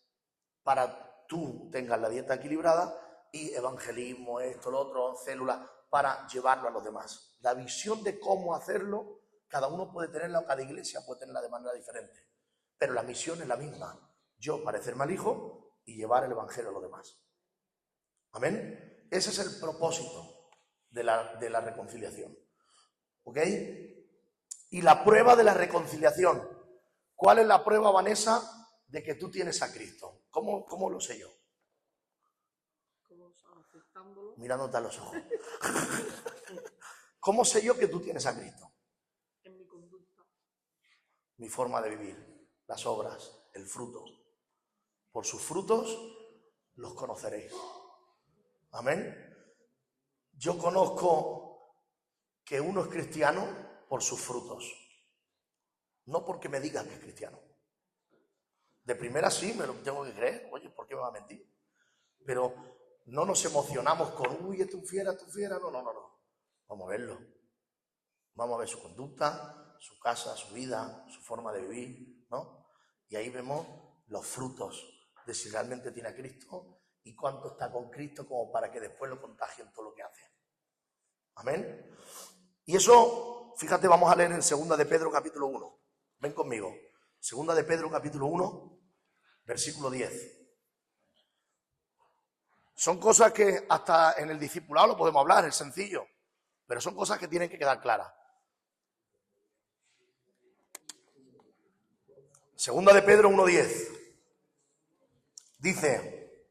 para tú tengas la dieta equilibrada y evangelismo, esto, lo otro, células, para llevarlo a los demás. La visión de cómo hacerlo, cada uno puede tenerla o cada iglesia puede tenerla de manera diferente, pero la misión es la misma. Yo parecerme al Hijo y llevar el evangelio a los demás. Amén. Ese es el propósito de la reconciliación. ¿Ok? Y la prueba de la reconciliación. ¿Cuál es la prueba, Vanessa, de que tú tienes a Cristo? ¿Cómo lo sé yo? Aceptándolo. Mirándote a los ojos. ¿Cómo sé yo que tú tienes a Cristo? En mi conducta. Mi forma de vivir, las obras, el fruto. Por sus frutos los conoceréis. Amén. Yo conozco que uno es cristiano por sus frutos, no porque me digan que es cristiano. De primera sí, me lo tengo que creer. Oye, ¿por qué me va a mentir? Pero no nos emocionamos con, uy, es tu fiera. No. Vamos a verlo. Vamos a ver su conducta, su casa, su vida, su forma de vivir, ¿no? Y ahí vemos los frutos de si realmente tiene a Cristo y cuánto está con Cristo como para que después lo contagien todo lo que hace. Amén. Y eso, fíjate, vamos a leer en 2 de Pedro capítulo 1. Ven conmigo. 2 de Pedro capítulo 1, versículo 10. Son cosas que hasta en el discipulado lo podemos hablar, es sencillo, pero son cosas que tienen que quedar claras. 2 de Pedro 1:10. Dice,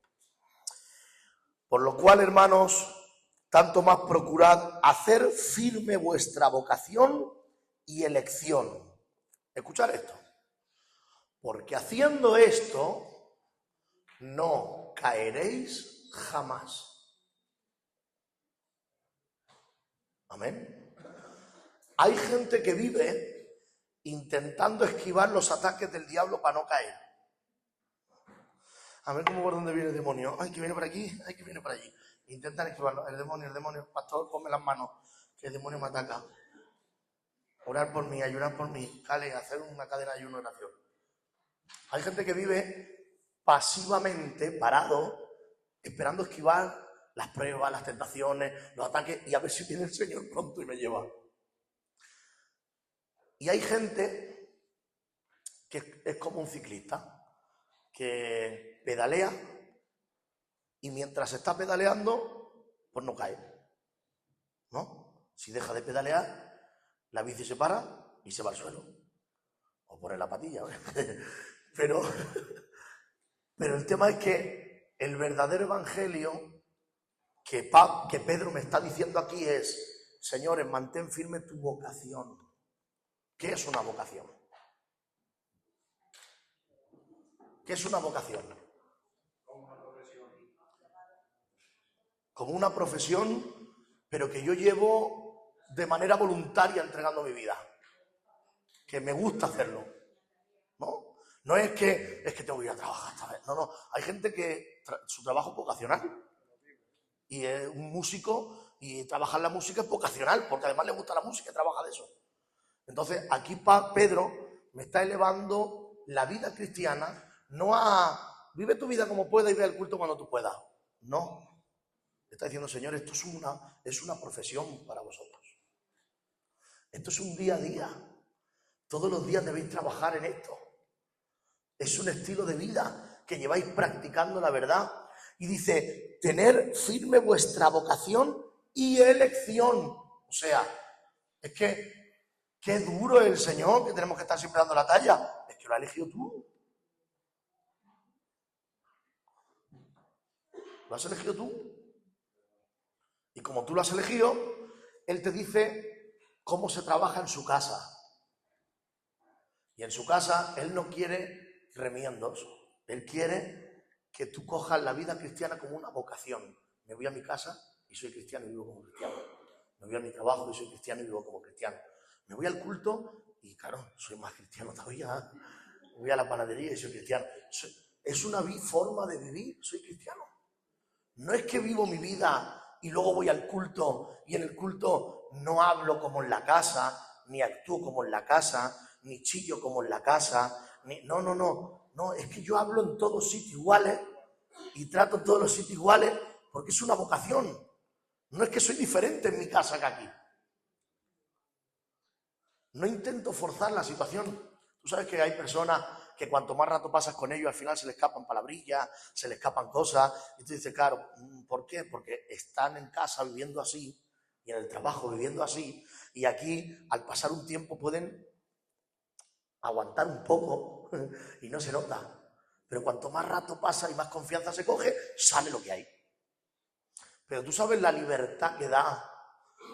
por lo cual, hermanos, tanto más procurad hacer firme vuestra vocación y elección. Escuchad esto. Porque haciendo esto, no caeréis jamás. Amén. Hay gente que vive intentando esquivar los ataques del diablo para no caer. A ver cómo por dónde viene el demonio. Ay, que viene por aquí, ay, que viene por allí. Intentan esquivarlo. El demonio, pastor, ponme las manos, que el demonio me ataca. Orar por mí, ayunar por mí. Cale, hacer una cadena de ayuno de oración. Hay gente que vive pasivamente, parado, esperando esquivar las pruebas, las tentaciones, los ataques, y a ver si viene el Señor pronto y me lleva. Y hay gente que es como un ciclista, que pedalea y mientras está pedaleando, pues no cae, ¿no? Si deja de pedalear, la bici se para y se va al suelo. O pone la patilla, pero el tema es que el verdadero evangelio que Pedro me está diciendo aquí es, señores, mantén firme tu vocación. ¿Qué es una vocación? ¿Qué es una vocación? Como una profesión, pero que yo llevo de manera voluntaria entregando mi vida. Que me gusta hacerlo, ¿no? No es que tengo que ir a trabajar esta vez. No. Hay gente que su trabajo es vocacional. Y es un músico y trabajar la música es vocacional, porque además le gusta la música y trabaja de eso. Entonces, aquí Pedro me está elevando la vida cristiana, no a vive tu vida como puedas y ve el culto cuando tú puedas. No. Está diciendo, Señor, esto es una profesión para vosotros. Esto es un día a día. Todos los días debéis trabajar en esto. Es un estilo de vida que lleváis practicando la verdad. Y dice, tener firme vuestra vocación y elección. O sea, es que qué duro es el Señor, que tenemos que estar siempre dando la talla. Es que lo has elegido tú. Lo has elegido tú. Y como tú lo has elegido, Él te dice cómo se trabaja en su casa. Y en su casa Él no quiere remiendos. Él quiere que tú cojas la vida cristiana como una vocación. Me voy a mi casa y soy cristiano y vivo como cristiano. Me voy a mi trabajo y soy cristiano y vivo como cristiano. Me voy al culto y, claro, soy más cristiano todavía. Voy a la panadería y soy cristiano. Es una forma de vivir, soy cristiano. No es que vivo mi vida y luego voy al culto y en el culto no hablo como en la casa, ni actúo como en la casa, ni chillo como en la casa. No, es que yo hablo en todos sitios iguales y trato en todos los sitios iguales porque es una vocación. No es que soy diferente en mi casa que aquí. No intento forzar la situación. Tú sabes que hay personas que cuanto más rato pasas con ellos, al final se les escapan palabrillas, se les escapan cosas. Y tú dices, claro, ¿por qué? Porque están en casa viviendo así y en el trabajo viviendo así. Y aquí, al pasar un tiempo, pueden aguantar un poco y no se nota. Pero cuanto más rato pasa y más confianza se coge, sale lo que hay. Pero tú sabes la libertad que da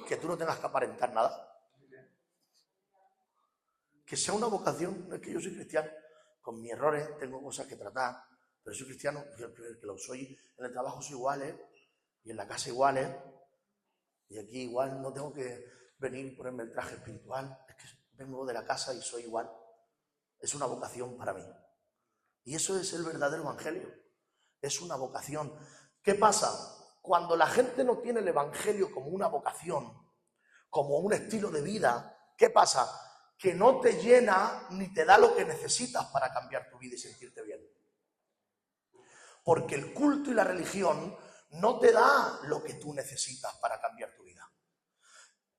que tú no tengas que aparentar nada. Que sea una vocación. No es que yo soy cristiano. Con mis errores tengo cosas que tratar, pero soy cristiano, que lo soy en el trabajo soy igual, y en la casa igual, y aquí igual no tengo que venir y ponerme el traje espiritual, es que vengo de la casa y soy igual. Es una vocación para mí. Y eso es el verdadero evangelio. Es una vocación. ¿Qué pasa? Cuando la gente no tiene el evangelio como una vocación, como un estilo de vida, ¿qué pasa? Que no te llena ni te da lo que necesitas para cambiar tu vida y sentirte bien. Porque el culto y la religión no te da lo que tú necesitas para cambiar tu vida.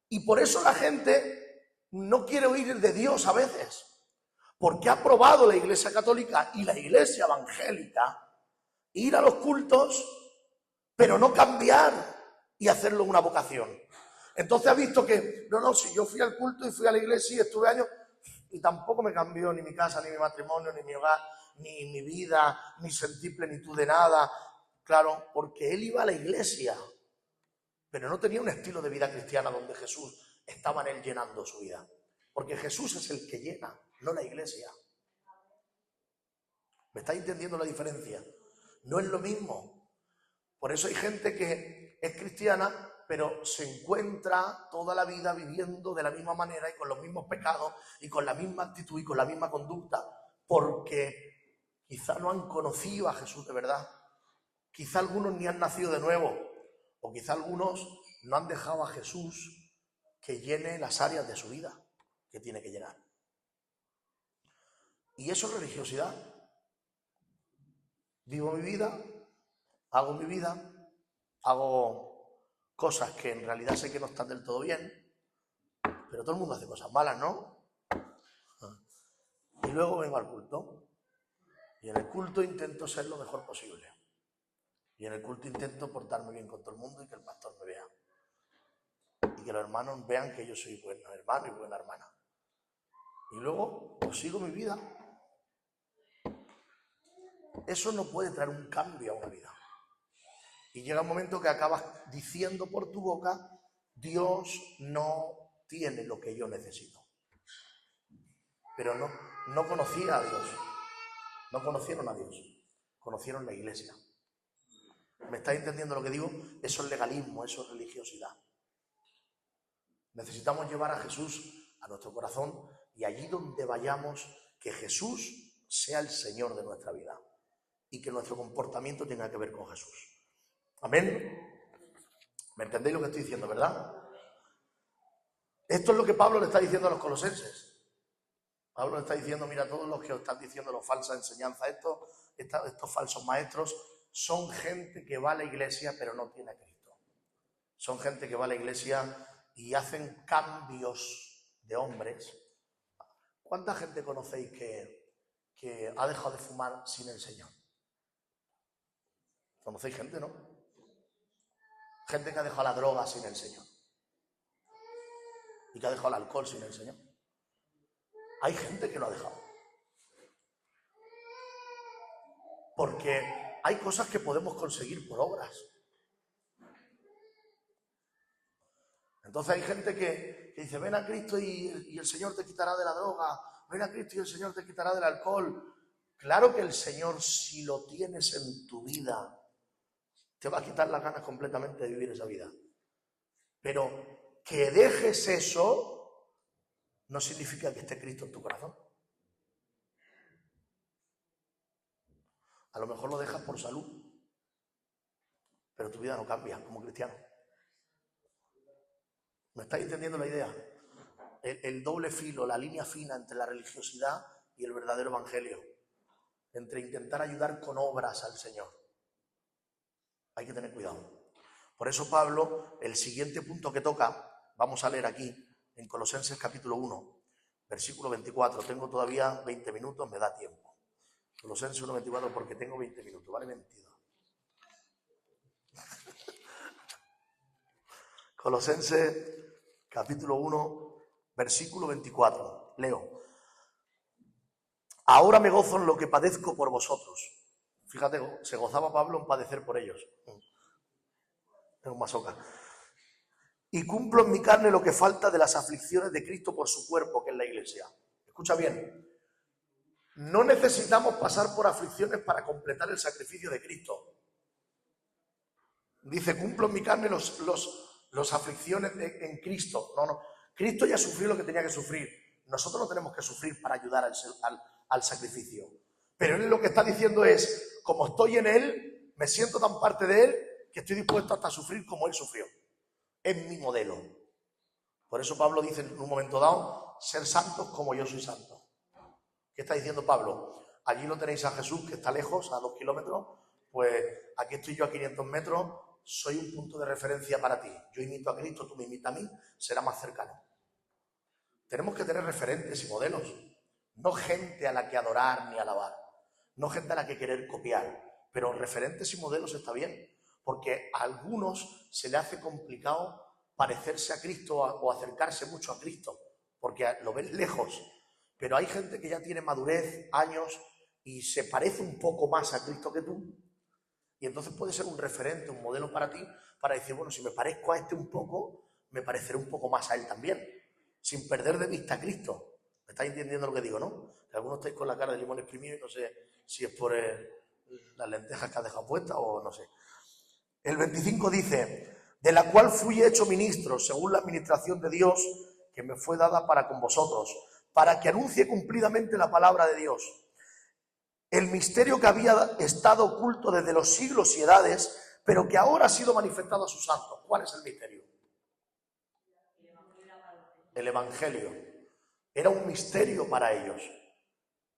Y por eso la gente no quiere oír de Dios a veces. Porque ha probado la Iglesia Católica y la Iglesia Evangélica ir a los cultos, pero no cambiar y hacerlo una vocación. Entonces ha visto que, si yo fui al culto y fui a la iglesia y estuve años y tampoco me cambió ni mi casa, ni mi matrimonio, ni mi hogar, ni mi vida, ni sentí plenitud de nada. Claro, porque él iba a la iglesia, pero no tenía un estilo de vida cristiana donde Jesús estaba en él llenando su vida. Porque Jesús es el que llena, no la iglesia. ¿Me estáis entendiendo la diferencia? No es lo mismo. Por eso hay gente que es cristiana, pero se encuentra toda la vida viviendo de la misma manera y con los mismos pecados y con la misma actitud y con la misma conducta, porque quizá no han conocido a Jesús de verdad. Quizá algunos ni han nacido de nuevo, o quizá algunos no han dejado a Jesús que llene las áreas de su vida que tiene que llenar. Y eso es religiosidad. Vivo mi vida, hago mi vida, hago cosas que en realidad sé que no están del todo bien, pero todo el mundo hace cosas malas, ¿no? Y luego vengo al culto. Y en el culto intento ser lo mejor posible. Y en el culto intento portarme bien con todo el mundo y que el pastor me vea. Y que los hermanos vean que yo soy buen hermano y buena hermana. Y luego pues sigo mi vida. Eso no puede traer un cambio a una vida. Y llega un momento que acabas diciendo por tu boca, Dios no tiene lo que yo necesito. Pero no conocía a Dios. No conocieron a Dios. Conocieron la iglesia. ¿Me estáis entendiendo lo que digo? Eso es legalismo, eso es religiosidad. Necesitamos llevar a Jesús a nuestro corazón y allí donde vayamos, que Jesús sea el Señor de nuestra vida y que nuestro comportamiento tenga que ver con Jesús. Amén. ¿Me entendéis lo que estoy diciendo, verdad? Esto es lo que Pablo le está diciendo a los colosenses. Pablo le está diciendo, mira, todos los que os están diciendo las falsas enseñanzas, estos falsos maestros, son gente que va a la iglesia pero no tiene a Cristo. Son gente que va a la iglesia y hacen cambios de hombres. ¿Cuánta gente conocéis que ha dejado de fumar sin el Señor? ¿Conocéis gente, no? Gente que ha dejado la droga sin el Señor. Y que ha dejado el alcohol sin el Señor. Hay gente que lo ha dejado. Porque hay cosas que podemos conseguir por obras. Entonces hay gente que dice, ven a Cristo y el Señor te quitará de la droga. Ven a Cristo y el Señor te quitará del alcohol. Claro que el Señor, si lo tienes en tu vida, te va a quitar las ganas completamente de vivir esa vida. Pero que dejes eso no significa que esté Cristo en tu corazón. A lo mejor lo dejas por salud, pero tu vida no cambia como cristiano. ¿Me estáis entendiendo la idea? El doble filo, la línea fina entre la religiosidad y el verdadero evangelio. Entre intentar ayudar con obras al Señor. Hay que tener cuidado. Por eso Pablo, el siguiente punto que toca, vamos a leer aquí, en Colosenses capítulo 1, versículo 24. Tengo todavía 20 minutos, me da tiempo. Colosenses 1, 24, porque tengo 20 minutos, ¿vale? 22. Colosenses capítulo 1, versículo 24. Leo. Ahora me gozo en lo que padezco por vosotros. Fíjate, se gozaba Pablo en padecer por ellos. Es un masoca. Y cumplo en mi carne lo que falta de las aflicciones de Cristo por su cuerpo, que es la iglesia. Escucha bien. No necesitamos pasar por aflicciones para completar el sacrificio de Cristo. Dice, cumplo en mi carne los aflicciones en Cristo. No. Cristo ya sufrió lo que tenía que sufrir. Nosotros no tenemos que sufrir para ayudar al sacrificio. Pero él lo que está diciendo es, como estoy en él, me siento tan parte de él, que estoy dispuesto hasta a sufrir como él sufrió. Es mi modelo. Por eso Pablo dice en un momento dado, ser santos como yo soy santo. ¿Qué está diciendo Pablo? Allí no tenéis a Jesús, que está lejos, a 2 kilómetros, pues aquí estoy yo a 500 metros, soy un punto de referencia para ti. Yo imito a Cristo, tú me imitas a mí, será más cercano. Tenemos que tener referentes y modelos, no gente a la que adorar ni alabar, no gente a la que querer copiar, pero referentes y modelos está bien, porque a algunos se le hace complicado parecerse a Cristo o acercarse mucho a Cristo, porque lo ven lejos, pero hay gente que ya tiene madurez, años, y se parece un poco más a Cristo que tú, y entonces puede ser un referente, un modelo para ti, para decir, bueno, si me parezco a este un poco, me pareceré un poco más a él también, sin perder de vista a Cristo. ¿Me estáis entendiendo lo que digo, no? Que algunos estáis con la cara de limón exprimido y no sé si es por las lentejas que has dejado puestas o no sé. El 25 dice, de la cual fui hecho ministro, según la administración de Dios, que me fue dada para con vosotros, para que anuncie cumplidamente la palabra de Dios. El misterio que había estado oculto desde los siglos y edades, pero que ahora ha sido manifestado a sus santos. ¿Cuál es el misterio? El Evangelio. Era un misterio para ellos.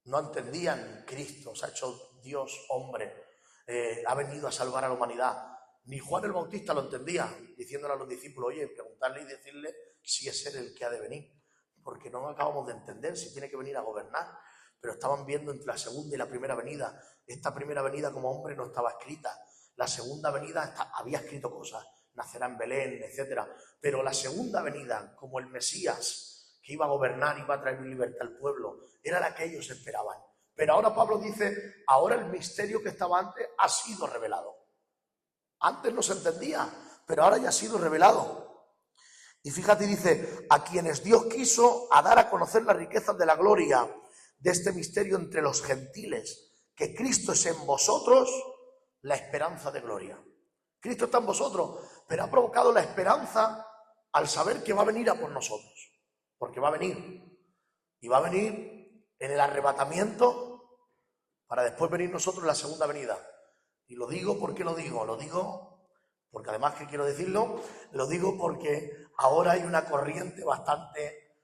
No entendían Cristo, se ha hecho Dios hombre, ha venido a salvar a la humanidad. Ni Juan el Bautista lo entendía, diciéndole a los discípulos, oye, preguntarle y decirle si es él el que ha de venir. Porque no acabamos de entender si tiene que venir a gobernar. Pero estaban viendo entre la segunda y la primera venida. Esta primera venida como hombre no estaba escrita. La segunda venida había escrito cosas, nacerá en Belén, etc. Pero la segunda venida, como el Mesías, que iba a gobernar, iba a traer libertad al pueblo, era la que ellos esperaban. Pero ahora Pablo dice, ahora el misterio que estaba antes ha sido revelado. Antes no se entendía, pero ahora ya ha sido revelado. Y fíjate, dice, a quienes Dios quiso a dar a conocer las riquezas de la gloria de este misterio entre los gentiles, que Cristo es en vosotros la esperanza de gloria. Cristo está en vosotros, pero ha provocado la esperanza al saber que va a venir a por nosotros, porque va a venir, y va a venir en el arrebatamiento para después venir nosotros en la segunda venida. Y lo digo porque lo digo porque además que quiero decirlo, lo digo porque ahora hay una corriente bastante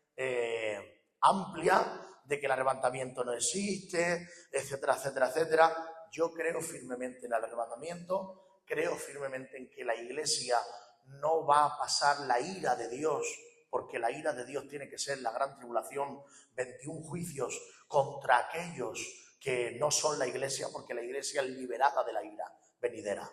amplia de que el arrebatamiento no existe, etcétera, etcétera, etcétera. Yo creo firmemente en el arrebatamiento, creo firmemente en que la Iglesia no va a pasar la ira de Dios, porque la ira de Dios tiene que ser la gran tribulación, 21 juicios contra aquellos que no son la Iglesia, porque la Iglesia es liberada de la ira venidera.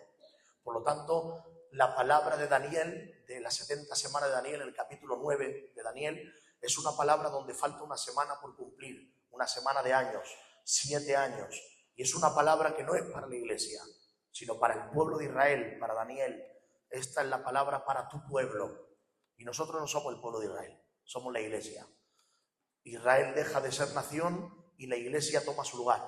Por lo tanto, la palabra de Daniel, de las 70 semanas de Daniel, el capítulo 9 de Daniel, es una palabra donde falta una semana por cumplir, una semana de años, 7 años. Y es una palabra que no es para la Iglesia, sino para el pueblo de Israel, para Daniel. Esta es la palabra para tu pueblo. Y nosotros no somos el pueblo de Israel, somos la Iglesia. Israel deja de ser nación y la Iglesia toma su lugar.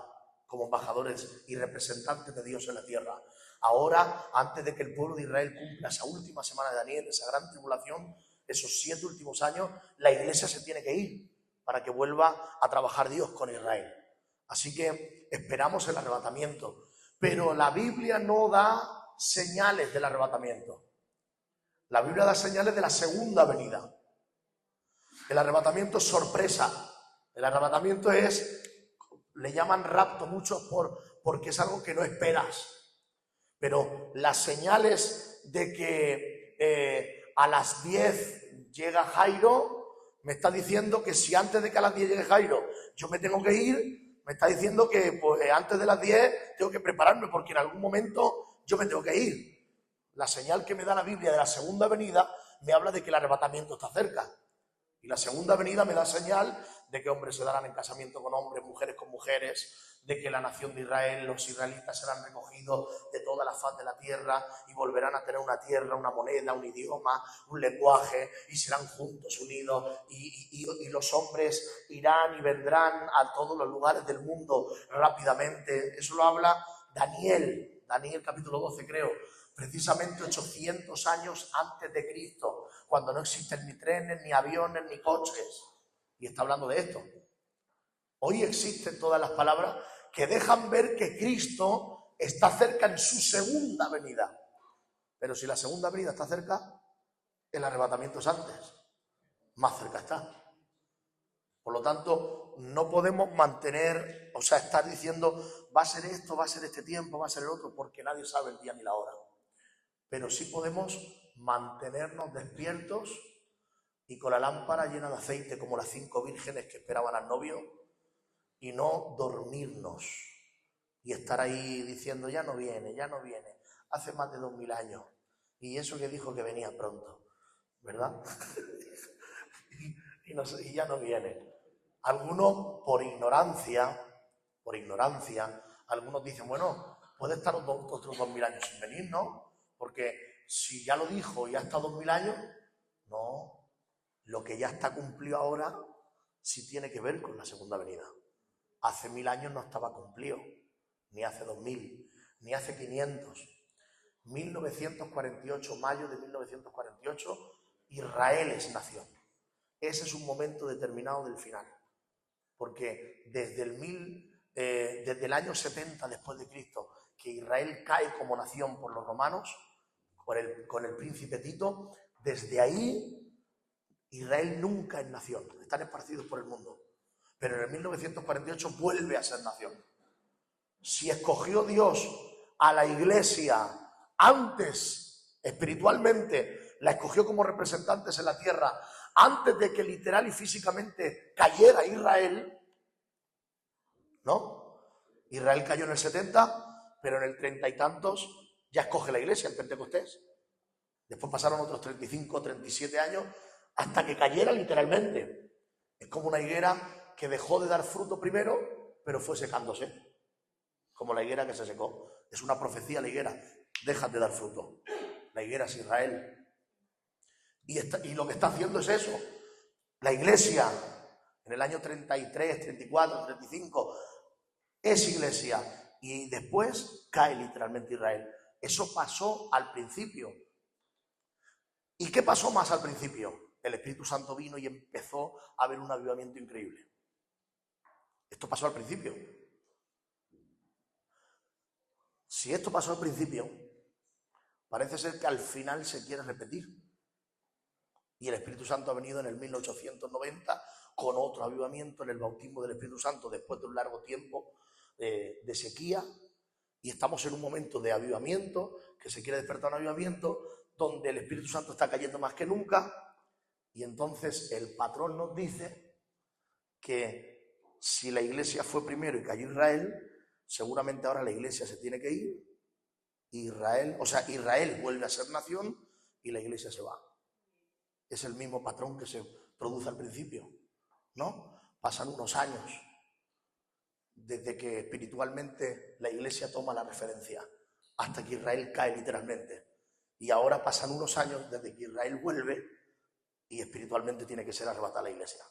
como embajadores y representantes de Dios en la tierra. Ahora, antes de que el pueblo de Israel cumpla esa última semana de Daniel, esa gran tribulación, esos 7 últimos años, la iglesia se tiene que ir para que vuelva a trabajar Dios con Israel. Así que esperamos el arrebatamiento. Pero la Biblia no da señales del arrebatamiento. La Biblia da señales de la segunda venida. El arrebatamiento es sorpresa. El arrebatamiento le llaman rapto muchos porque es algo que no esperas. Pero las señales de que a las 10 llega Jairo, me está diciendo que si antes de que a las 10 llegue Jairo yo me tengo que ir, me está diciendo que pues, antes de las 10 tengo que prepararme porque en algún momento yo me tengo que ir. La señal que me da la Biblia de la segunda venida me habla de que el arrebatamiento está cerca. Y la segunda venida me da señal de que hombres se darán en casamiento con hombres, mujeres con mujeres, de que la nación de Israel, los israelitas serán recogidos de toda la faz de la tierra y volverán a tener una tierra, una moneda, un idioma, un lenguaje y serán juntos, unidos y los hombres irán y vendrán a todos los lugares del mundo rápidamente. Eso lo habla Daniel capítulo 12 creo, precisamente 800 años antes de Cristo, cuando no existen ni trenes, ni aviones, ni coches. Y está hablando de esto. Hoy existen todas las palabras que dejan ver que Cristo está cerca en su segunda venida. Pero si la segunda venida está cerca, el arrebatamiento es antes. Más cerca está. Por lo tanto, no podemos estar diciendo va a ser esto, va a ser este tiempo, va a ser el otro, porque nadie sabe el día ni la hora. Pero sí podemos mantenernos despiertos y con la lámpara llena de aceite como las 5 vírgenes que esperaban al novio y no dormirnos y estar ahí diciendo ya no viene, hace más de 2000 años y eso que dijo que venía pronto, ¿verdad? y ya no viene. Algunos por ignorancia, algunos dicen, bueno, puede estar otros 2000 años sin venir, ¿no? Porque si ya lo dijo y ha estado 2000 años, no, lo que ya está cumplido ahora sí tiene que ver con la segunda venida. Hace 1000 años no estaba cumplido, ni hace 2000, ni hace 500. 1948, mayo de 1948, Israel es nación. Ese es un momento determinado del final, porque desde el año 70 después de Cristo, que Israel cae como nación por los romanos, con el príncipe Tito, desde ahí Israel nunca es nación, están esparcidos por el mundo. Pero en el 1948 vuelve a ser nación. Si escogió Dios a la iglesia antes, espiritualmente, la escogió como representantes en la tierra, antes de que literal y físicamente cayera Israel, ¿no? Israel cayó en el 70, pero en el 30 y tantos ya escoge la iglesia, el Pentecostés. Después pasaron otros 35, 37 años hasta que cayera literalmente. Es como una higuera que dejó de dar fruto primero, pero fue secándose. Como la higuera que se secó. Es una profecía la higuera. Deja de dar fruto. La higuera es Israel. Y lo que está haciendo es eso. La iglesia, en el año 33, 34, 35, es iglesia. Y después cae literalmente Israel. Eso pasó al principio. ¿Y qué pasó más al principio? El Espíritu Santo vino y empezó a haber un avivamiento increíble. Esto pasó al principio. Si esto pasó al principio, parece ser que al final se quiere repetir. Y el Espíritu Santo ha venido en el 1890 con otro avivamiento en el bautismo del Espíritu Santo después de un largo tiempo de sequía. Y estamos en un momento de avivamiento, que se quiere despertar un avivamiento, donde el Espíritu Santo está cayendo más que nunca. Y entonces el patrón nos dice que si la iglesia fue primero y cayó Israel, seguramente ahora la iglesia se tiene que ir. Israel vuelve a ser nación y la iglesia se va. Es el mismo patrón que se produce al principio, ¿no? Pasan unos años desde que espiritualmente la iglesia toma la referencia hasta que Israel cae literalmente. Y ahora pasan unos años desde que Israel vuelve y espiritualmente tiene que ser arrebatada la iglesia.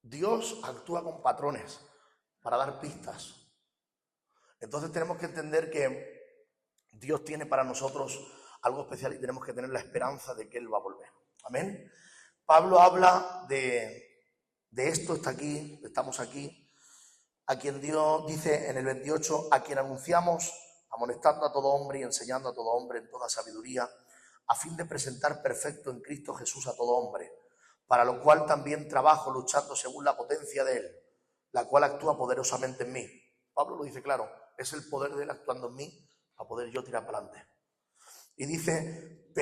Dios actúa con patrones para dar pistas Entonces tenemos que entender que Dios tiene para nosotros algo especial y tenemos que tener la esperanza de que Él va a volver. Amén. Pablo habla de esto, está aquí, estamos aquí, a quien Dios dice en el 28, a quien anunciamos, amonestando a todo hombre y enseñando a todo hombre en toda sabiduría, a fin de presentar perfecto en Cristo Jesús a todo hombre, para lo cual también trabajo luchando según la potencia de Él, la cual actúa poderosamente en mí. Pablo lo dice claro, es el poder de Él actuando en mí para poder yo tirar para adelante. Y dice,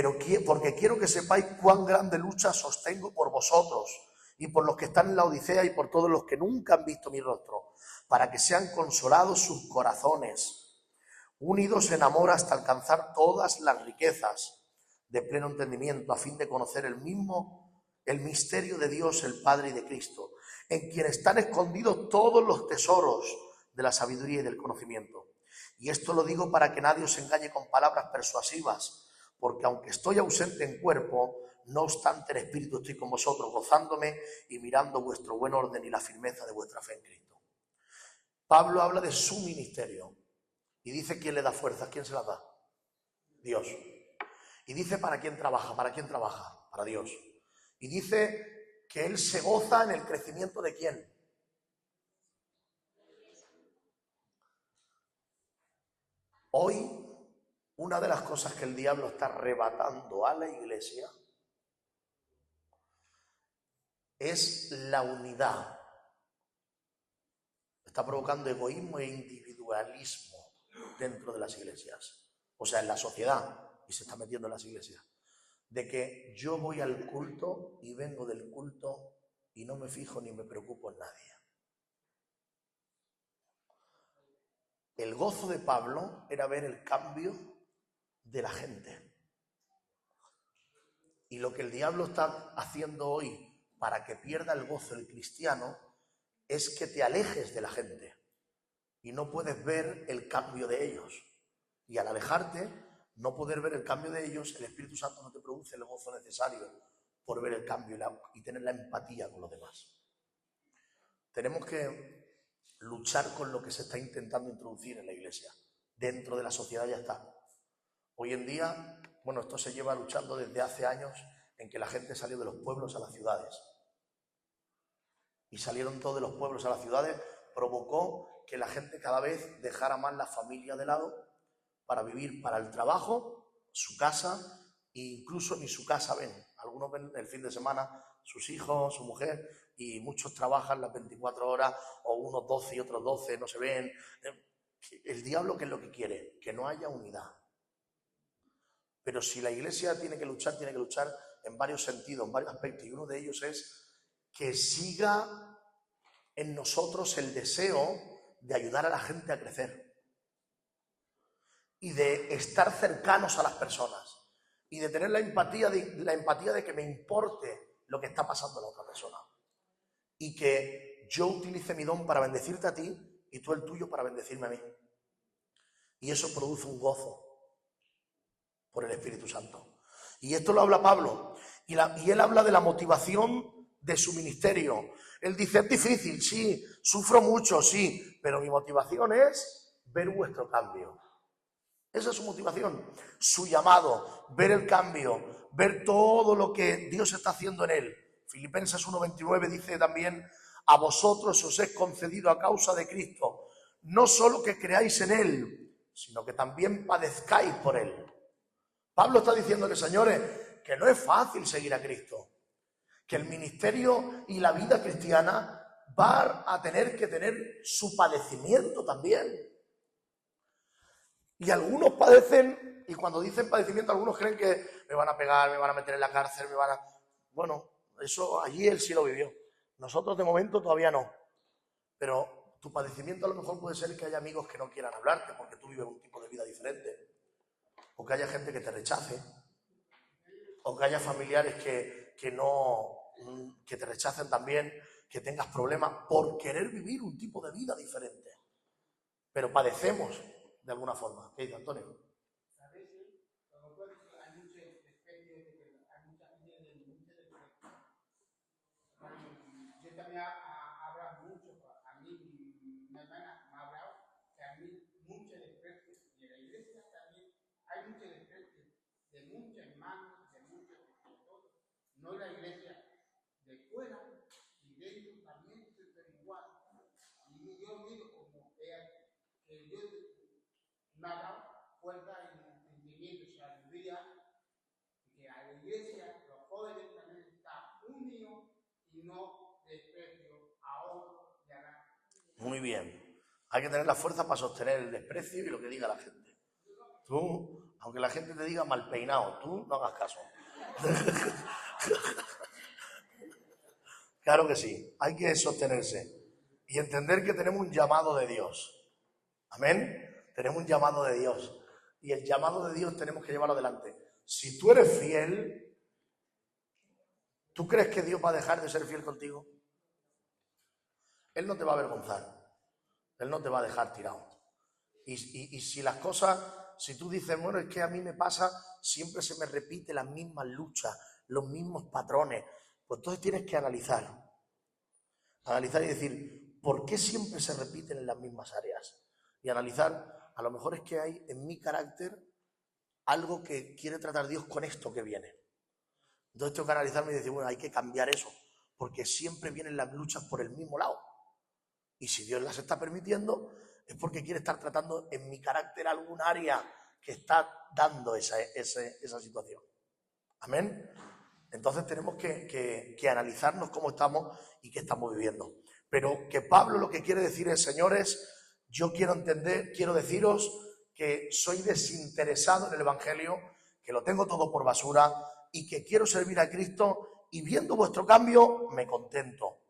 porque quiero que sepáis cuán grande lucha sostengo por vosotros y por los que están en la Odisea y por todos los que nunca han visto mi rostro, para que sean consolados sus corazones, unidos en amor hasta alcanzar todas las riquezas de pleno entendimiento, a fin de conocer el misterio de Dios, el Padre y de Cristo, en quien están escondidos todos los tesoros de la sabiduría y del conocimiento. Y esto lo digo para que nadie os engañe con palabras persuasivas, porque aunque estoy ausente en cuerpo, no obstante en espíritu estoy con vosotros, gozándome y mirando vuestro buen orden y la firmeza de vuestra fe en Cristo. Pablo habla de su ministerio y dice quién le da fuerzas, quién se las da. Dios. Y dice para quién trabaja, para Dios. Y dice que él se goza en el crecimiento de quién. Hoy, una de las cosas que el diablo está arrebatando a la iglesia es la unidad. Está provocando egoísmo e individualismo dentro de las iglesias. O sea, en la sociedad, y se está metiendo en las iglesias. De que yo voy al culto y vengo del culto y no me fijo ni me preocupo en nadie. El gozo de Pablo era ver el cambio de la gente. Y lo que el diablo está haciendo hoy para que pierda el gozo el cristiano es que te alejes de la gente y no puedes ver el cambio de ellos. Y al alejarte, no poder ver el cambio de ellos, el Espíritu Santo no te produce el gozo necesario por ver el cambio y tener la empatía con los demás. Tenemos que luchar con lo que se está intentando introducir en la iglesia. Dentro de la sociedad ya está. Hoy en día, bueno, esto se lleva luchando desde hace años en que la gente salió de los pueblos a las ciudades. Y salieron todos de los pueblos a las ciudades, provocó que la gente cada vez dejara más la familia de lado para vivir para el trabajo, su casa, e incluso ni su casa ven. Algunos ven el fin de semana sus hijos, su mujer, y muchos trabajan las 24 horas, o unos 12 y otros 12, no se ven. El diablo, ¿qué es lo que quiere? Que no haya unidad. Pero si la iglesia tiene que luchar en varios sentidos, en varios aspectos, y uno de ellos es que siga en nosotros el deseo de ayudar a la gente a crecer y de estar cercanos a las personas y de tener la empatía de que me importe lo que está pasando a la otra persona y que yo utilice mi don para bendecirte a ti y tú el tuyo para bendecirme a mí. Y eso produce un gozo por el Espíritu Santo. Y esto lo habla Pablo. Y él habla de la motivación de su ministerio. Él dice, es difícil, sí, sufro mucho, sí, pero mi motivación es ver vuestro cambio. Esa es su motivación, su llamado, ver el cambio, ver todo lo que Dios está haciendo en él. Filipenses 1:29 dice también, a vosotros os es concedido a causa de Cristo, no solo que creáis en él, sino que también padezcáis por él. Pablo está diciendo que, señores, que no es fácil seguir a Cristo, que el ministerio y la vida cristiana va a tener que tener su padecimiento también. Y algunos padecen, y cuando dicen padecimiento, algunos creen que me van a pegar, me van a meter en la cárcel, Bueno, eso allí él sí lo vivió. Nosotros de momento todavía no. Pero tu padecimiento a lo mejor puede ser que haya amigos que no quieran hablarte porque tú vives un tipo de vida diferente. O que haya gente que te rechace. O que haya familiares que te rechacen también, que tengas problemas por querer vivir un tipo de vida diferente. Pero padecemos de alguna forma. ¿Qué dice Antonio? A veces, como tú has dicho, hay muchas especies de que hay mucha gente de muchas especies. Yo también hablo mucho, a mí, mi hermana me ha hablado que a mí hermanos, de muchos, de todos. No la iglesia de fuera y dentro también es igual. Y yo miro como que Dios me ha dado fuerza y entendimiento, sabiduría, que a la iglesia, los jóvenes también están unidos y no desprecio a otro y a nadie. Muy bien. Hay que tener la fuerza para sostener el desprecio y lo que diga la gente. Tú, aunque la gente te diga mal peinado, tú no hagas caso. Claro que sí, hay que sostenerse y entender que tenemos un llamado de Dios. Amén. Tenemos un llamado de Dios y el llamado de Dios tenemos que llevarlo adelante. Si tú eres fiel, ¿tú crees que Dios va a dejar de ser fiel contigo? Él no te va a avergonzar. Él no te va a dejar tirado. Y si las cosas, si tú dices, bueno, es que a mí me pasa, siempre se me repiten las mismas luchas, los mismos patrones, pues entonces tienes que analizar y decir, ¿por qué siempre se repiten en las mismas áreas? Y analizar, a lo mejor es que hay en mi carácter algo que quiere tratar Dios con esto que viene. Entonces tengo que analizarme y decir, bueno, hay que cambiar eso, porque siempre vienen las luchas por el mismo lado. Y si Dios las está permitiendo, es porque quiere estar tratando en mi carácter algún área que está dando esa situación. Amén. Entonces tenemos que analizarnos cómo estamos y qué estamos viviendo. Pero que Pablo lo que quiere decir es, señores, yo quiero deciros que soy desinteresado en el Evangelio, que lo tengo todo por basura y que quiero servir a Cristo y viendo vuestro cambio me contento.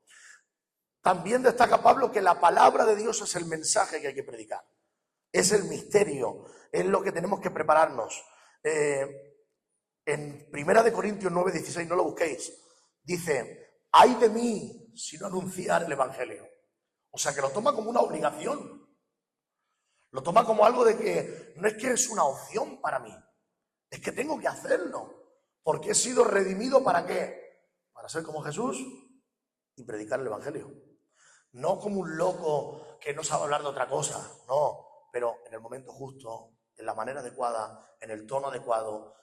También destaca Pablo que la palabra de Dios es el mensaje que hay que predicar. Es el misterio, es lo que tenemos que prepararnos. En 1 Corintios 9:16, no lo busquéis, dice, ay de mí si no anunciar el Evangelio. O sea, que lo toma como una obligación. Lo toma como algo de que no es que es una opción para mí, es que tengo que hacerlo. Porque he sido redimido, ¿para qué? Para ser como Jesús y predicar el Evangelio. No como un loco que no sabe hablar de otra cosa, no, pero en el momento justo, en la manera adecuada, en el tono adecuado,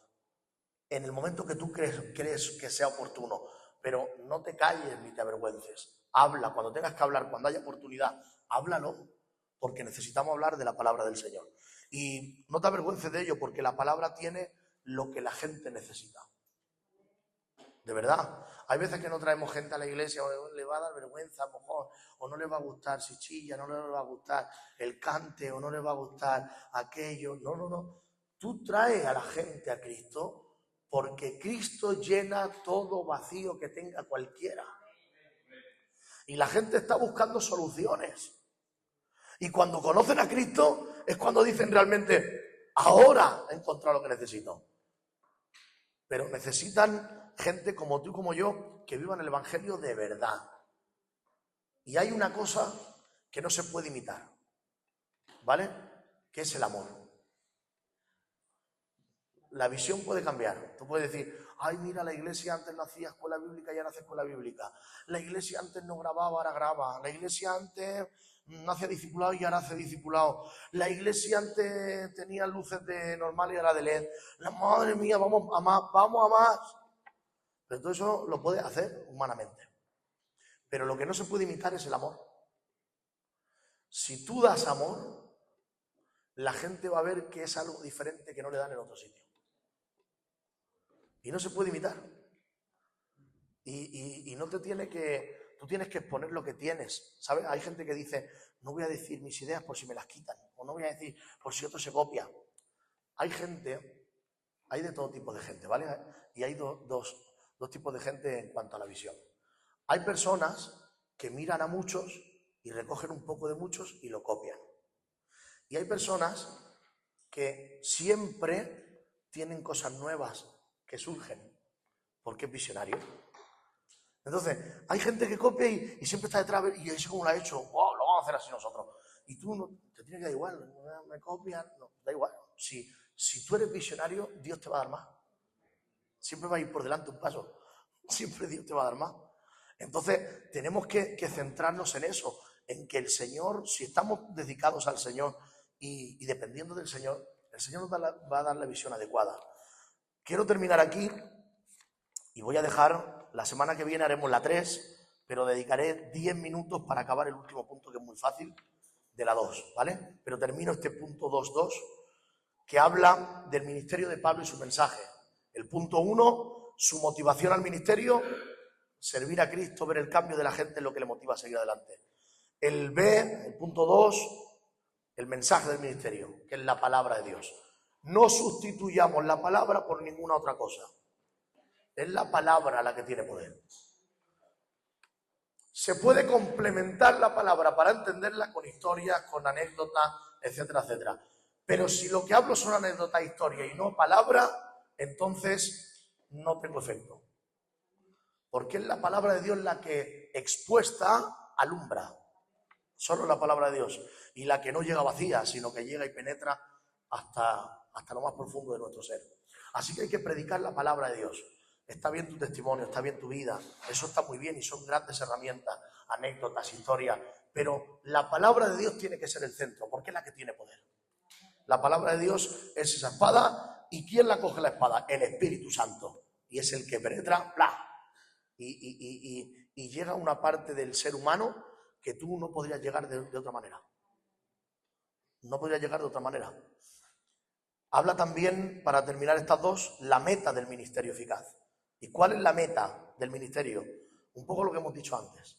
en el momento que tú crees que sea oportuno, pero no te calles ni te avergüences. Habla, cuando tengas que hablar, cuando haya oportunidad, háblalo, porque necesitamos hablar de la palabra del Señor. Y no te avergüences de ello, porque la palabra tiene lo que la gente necesita. De verdad, hay veces que no traemos gente a la iglesia o le va a dar vergüenza a lo mejor, o no le va a gustar si chilla, no le va a gustar el cante, o no le va a gustar aquello. No. Tú traes a la gente a Cristo porque Cristo llena todo vacío que tenga cualquiera. Y la gente está buscando soluciones. Y cuando conocen a Cristo es cuando dicen realmente, ahora he encontrado lo que necesito. Pero necesitan gente como tú y como yo que vivan el Evangelio de verdad. Y hay una cosa que no se puede imitar, ¿vale? Que es el amor. La visión puede cambiar. Tú puedes decir, ay, mira, la iglesia antes no hacía escuela bíblica y ahora hace escuela bíblica. La iglesia antes no grababa, ahora graba. La iglesia antes no hacía discipulado y ahora hace discipulado. La iglesia antes tenía luces de normal y ahora de LED. La madre mía, vamos a más. Pero todo eso lo puedes hacer humanamente. Pero lo que no se puede imitar es el amor. Si tú das amor, la gente va a ver que es algo diferente que no le dan en otro sitio. Y no se puede imitar. Y no te tiene que... Tú tienes que exponer lo que tienes, ¿sabes? Hay gente que dice, no voy a decir mis ideas por si me las quitan, o no voy a decir por si otro se copia. Hay de todo tipo de gente, ¿vale? Y hay dos tipos de gente en cuanto a la visión. Hay personas que miran a muchos y recogen un poco de muchos y lo copian. Y hay personas que siempre tienen cosas nuevas que surgen, porque es visionario. Entonces, hay gente que copia y siempre está detrás, y eso como lo ha hecho, wow, lo vamos a hacer así nosotros. Y tú no, te tiene que dar igual, me copian, no, da igual. Si tú eres visionario, Dios te va a dar más. Siempre va a ir por delante un paso. Siempre Dios te va a dar más. Entonces, tenemos que centrarnos en eso, en que el Señor, si estamos dedicados al Señor y dependiendo del Señor, el Señor nos va a dar la visión adecuada. Quiero terminar aquí y voy a dejar, la semana que viene haremos la 3, pero dedicaré 10 minutos para acabar el último punto, que es muy fácil, de la 2, ¿vale? Pero termino este punto 2.2, que habla del ministerio de Pablo y su mensaje. El punto 1, su motivación al ministerio, servir a Cristo, ver el cambio de la gente es lo que le motiva a seguir adelante. El B, el punto 2, el mensaje del ministerio, que es la palabra de Dios. No sustituyamos la palabra por ninguna otra cosa. Es la palabra la que tiene poder. Se puede complementar la palabra para entenderla con historias, con anécdotas, etcétera, etcétera. Pero si lo que hablo son anécdotas, historia y no palabra, entonces no tengo efecto. Porque es la palabra de Dios la que expuesta alumbra. Solo la palabra de Dios. Y la que no llega vacía, sino que llega y penetra hasta lo más profundo de nuestro ser. Así que hay que predicar la palabra de Dios. Está bien tu testimonio, está bien tu vida, eso está muy bien y son grandes herramientas, anécdotas, historias, pero la palabra de Dios tiene que ser el centro, porque es la que tiene poder. La palabra de Dios es esa espada, ¿y quién la coge la espada? El Espíritu Santo, y es el que penetra, ¡bla! Y llega a una parte del ser humano que tú no podrías llegar de otra manera. No podrías llegar de otra manera. Habla también, para terminar estas dos, la meta del ministerio eficaz. ¿Y cuál es la meta del ministerio? Un poco lo que hemos dicho antes.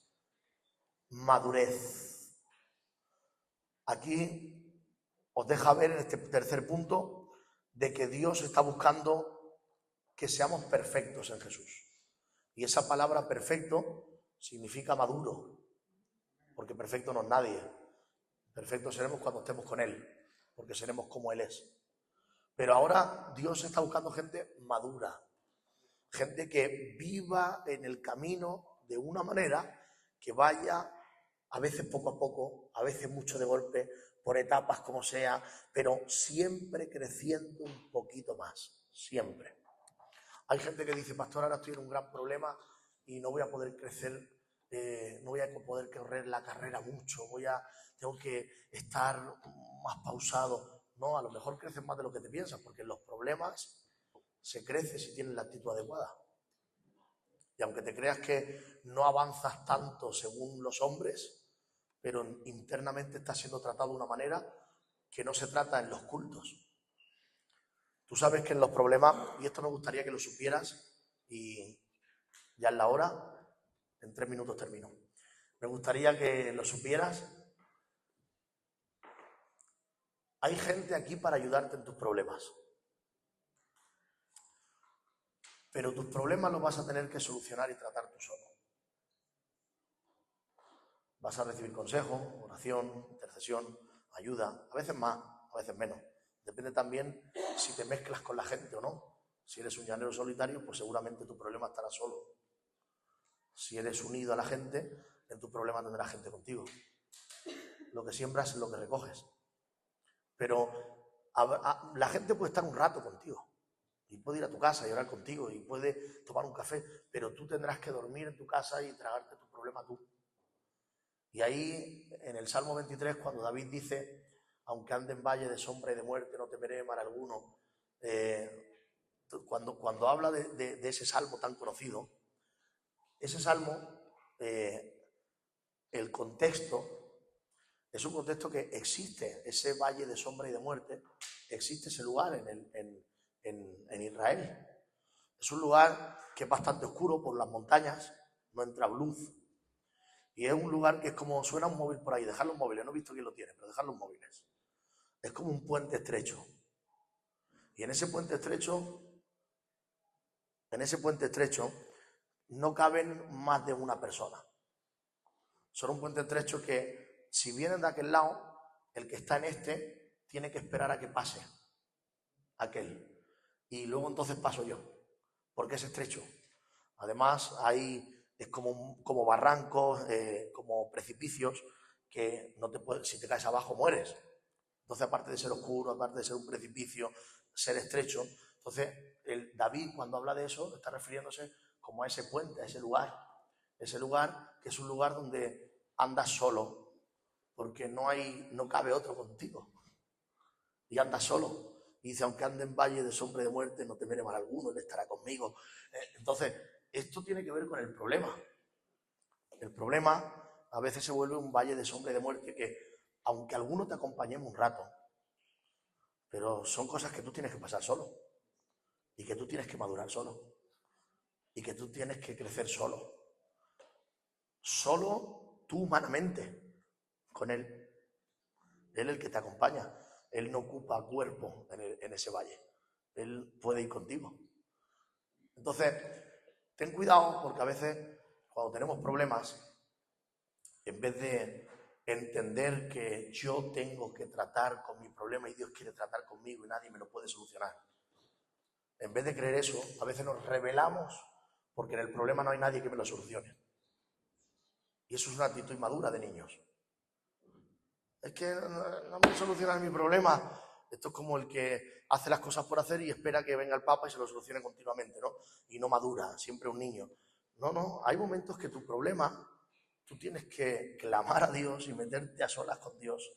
Madurez. Aquí os deja ver en este tercer punto de que Dios está buscando que seamos perfectos en Jesús. Y esa palabra perfecto significa maduro, porque perfecto no es nadie. Perfectos seremos cuando estemos con Él, porque seremos como Él es. Pero ahora Dios está buscando gente madura, gente que viva en el camino de una manera que vaya a veces poco a poco, a veces mucho de golpe, por etapas como sea, pero siempre creciendo un poquito más, siempre. Hay gente que dice, pastor, ahora estoy en un gran problema y no voy a poder crecer, no voy a poder correr la carrera mucho, tengo que estar más pausado. No, a lo mejor creces más de lo que te piensas, porque en los problemas se crece si tienes la actitud adecuada. Y aunque te creas que no avanzas tanto según los hombres, pero internamente estás siendo tratado de una manera que no se trata en los cultos. Tú sabes que en los problemas, y esto me gustaría que lo supieras, y ya es la hora, en 3 minutos termino. Me gustaría que lo supieras. Hay gente aquí para ayudarte en tus problemas. Pero tus problemas los vas a tener que solucionar y tratar tú solo. Vas a recibir consejo, oración, intercesión, ayuda, a veces más, a veces menos. Depende también si te mezclas con la gente o no. Si eres un llanero solitario, pues seguramente tu problema estará solo. Si eres unido a la gente, en tu problema tendrá gente contigo. Lo que siembras es lo que recoges. Pero la gente puede estar un rato contigo y puede ir a tu casa y orar contigo y puede tomar un café, pero tú tendrás que dormir en tu casa y tragarte tu problema tú. Y ahí, en el Salmo 23, cuando David dice, aunque ande en valle de sombra y de muerte, no temeré mal alguno, cuando habla de ese salmo tan conocido, ese salmo, el contexto, es un contexto que existe, ese valle de sombra y de muerte, existe ese lugar en Israel. Es un lugar que es bastante oscuro por las montañas, no entra luz. Y es un lugar que es como, suena un móvil por ahí, dejar los móviles, no he visto quién lo tiene, pero dejar los móviles. Es como un puente estrecho. Y en ese puente estrecho no caben más de una persona. Son un puente estrecho que, si vienen de aquel lado, el que está en este tiene que esperar a que pase aquel. Y luego entonces paso yo, porque es estrecho. Además, es como barrancos, como precipicios, que no te puedes, si te caes abajo mueres. Entonces, aparte de ser oscuro, aparte de ser un precipicio, ser estrecho, entonces David, cuando habla de eso, está refiriéndose como a ese puente, a ese lugar que es un lugar donde andas solo, porque no cabe otro contigo, y andas solo. Y dice, aunque ande en valle de sombra de muerte, no temeré mal alguno, Él estará conmigo. Entonces, esto tiene que ver con el problema. El problema a veces se vuelve un valle de sombra y de muerte que, aunque alguno te acompañemos un rato, pero son cosas que tú tienes que pasar solo y que tú tienes que madurar solo y que tú tienes que crecer solo. Solo tú humanamente, con Él. Él es el que te acompaña. Él no ocupa cuerpo en ese valle. Él puede ir contigo. Entonces, ten cuidado porque a veces cuando tenemos problemas, en vez de entender que yo tengo que tratar con mi problema y Dios quiere tratar conmigo y nadie me lo puede solucionar, en vez de creer eso, a veces nos rebelamos porque en el problema no hay nadie que me lo solucione. Y eso es una actitud inmadura de niños. Es que no me solucionan mi problema. Esto es como el que hace las cosas por hacer y espera que venga el Papa y se lo solucione continuamente, ¿no? Y no madura, siempre un niño. No, hay momentos que tu problema, tú tienes que clamar a Dios y meterte a solas con Dios.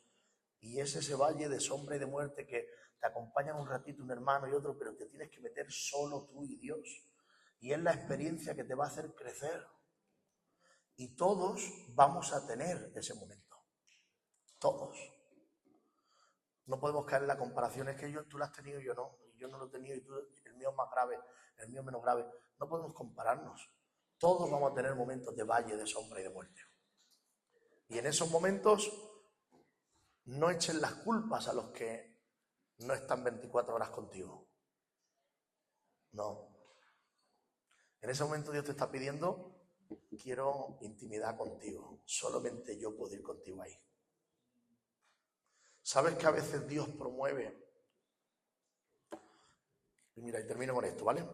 Y es ese valle de sombra y de muerte que te acompañan un ratito un hermano y otro, pero te tienes que meter solo tú y Dios. Y es la experiencia que te va a hacer crecer. Y todos vamos a tener ese momento. Todos. No podemos caer en la comparación, es que tú lo has tenido y yo no, y yo no lo he tenido y el mío es más grave, el mío es menos grave. No podemos compararnos. Todos vamos a tener momentos de valle, de sombra y de muerte. Y en esos momentos no echen las culpas a los que no están 24 horas contigo. No. En ese momento Dios te está pidiendo, quiero intimidad contigo. Solamente yo puedo ir contigo ahí. ¿Sabes que a veces Dios promueve? Y mira, y termino con esto, ¿vale?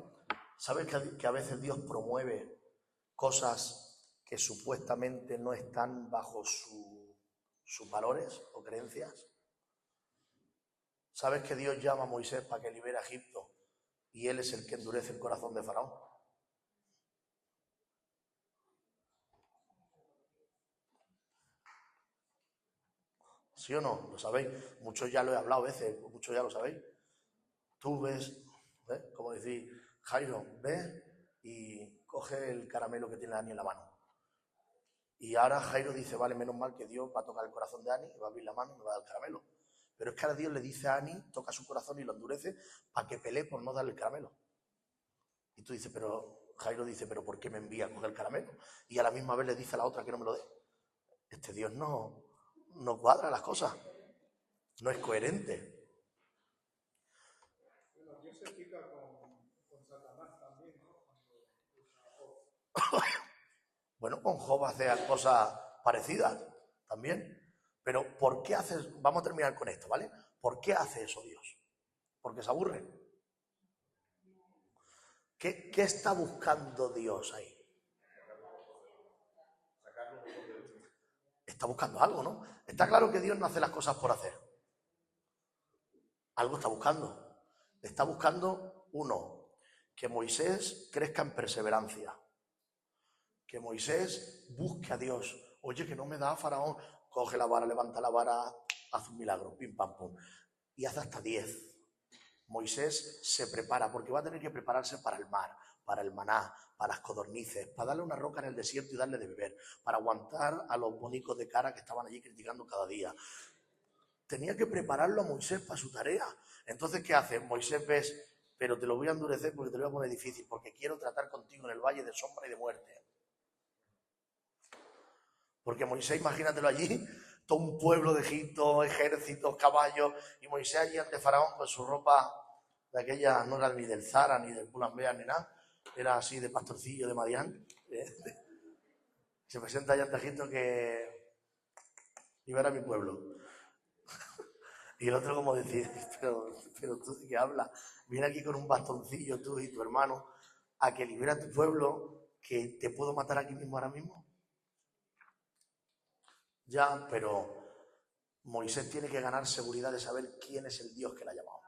¿Sabes que a veces Dios promueve cosas que supuestamente no están bajo sus valores o creencias? ¿Sabes que Dios llama a Moisés para que libere a Egipto y él es el que endurece el corazón de Faraón? ¿Sí o no? ¿Lo sabéis? Muchos ya lo he hablado a veces, muchos ya lo sabéis. Tú ves, como decir, Jairo, ve y coge el caramelo que tiene Dani en la mano. Y ahora Jairo dice, vale, menos mal que Dios va a tocar el corazón de Ani, va a abrir la mano y me va a dar el caramelo. Pero es que ahora Dios le dice a Ani, toca su corazón y lo endurece para que pelee por no darle el caramelo. Y tú dices, pero Jairo dice, pero ¿por qué me envía a coger el caramelo? Y a la misma vez le dice a la otra que no me lo dé. Este Dios no cuadra las cosas. No es coherente. Bueno, Dios se explica con Satanás también, ¿no? Bueno, con Job hace cosas parecidas también. Pero ¿por qué haces? Vamos a terminar con esto, ¿vale? ¿Por qué hace eso Dios? ¿Porque se aburre? ¿Qué está buscando Dios ahí? Está buscando algo, ¿no? Está claro que Dios no hace las cosas por hacer. Algo está buscando. Está buscando, uno, que Moisés crezca en perseverancia. Que Moisés busque a Dios. Oye, que no me da Faraón. Coge la vara, levanta la vara, hace un milagro, pim, pam, pum. Y hace hasta 10. Moisés se prepara, porque va a tener que prepararse para el mar, para el maná, para las codornices, para darle una roca en el desierto y darle de beber, para aguantar a los bonicos de cara que estaban allí criticando cada día. Tenía que prepararlo a Moisés para su tarea. Entonces, ¿qué hace? Moisés ves, pero te lo voy a endurecer porque te lo voy a poner difícil, porque quiero tratar contigo en el valle de sombra y de muerte. Porque Moisés, imagínatelo allí, todo un pueblo de Egipto, ejércitos, caballos, y Moisés allí ante Faraón con su ropa de aquella, no era ni del Zara, ni del Pull&Bear, ni nada, era así de pastorcillo de Madián. Se presenta allá ante Egipto que libera a mi pueblo. Y el otro como decir, pero tú de qué hablas, viene aquí con un bastoncillo tú y tu hermano a que libera a tu pueblo, que te puedo matar aquí mismo ahora mismo. Ya, pero Moisés tiene que ganar seguridad de saber quién es el Dios que la ha llamado.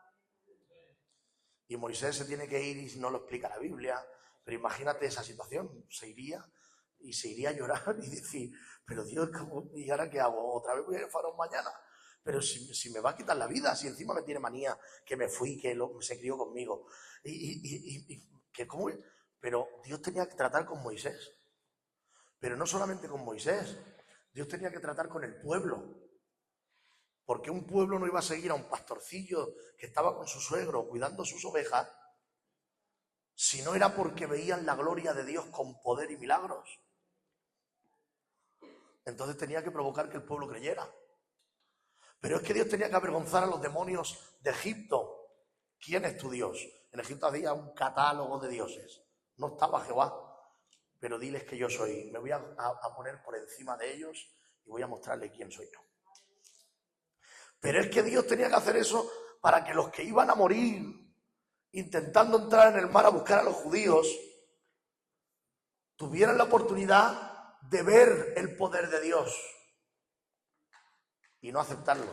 Y Moisés se tiene que ir y no lo explica la Biblia, pero imagínate esa situación, se iría a llorar y decir, pero Dios, ¿y ahora qué hago? ¿Otra vez voy a ir a Faraón mañana? pero si me va a quitar la vida, si encima me tiene manía, que me fui, que se crió conmigo. Pero Dios tenía que tratar con Moisés. Pero no solamente con Moisés, Dios tenía que tratar con el pueblo. Porque un pueblo no iba a seguir a un pastorcillo que estaba con su suegro cuidando sus ovejas, si no era porque veían la gloria de Dios con poder y milagros. Entonces tenía que provocar que el pueblo creyera. Pero es que Dios tenía que avergonzar a los demonios de Egipto. ¿Quién es tu Dios? En Egipto había un catálogo de dioses. No estaba Jehová. Pero diles que yo soy. Me voy a poner por encima de ellos y voy a mostrarles quién soy yo. Pero es que Dios tenía que hacer eso para que los que iban a morir intentando entrar en el mar a buscar a los judíos tuvieran la oportunidad de ver el poder de Dios y no aceptarlo.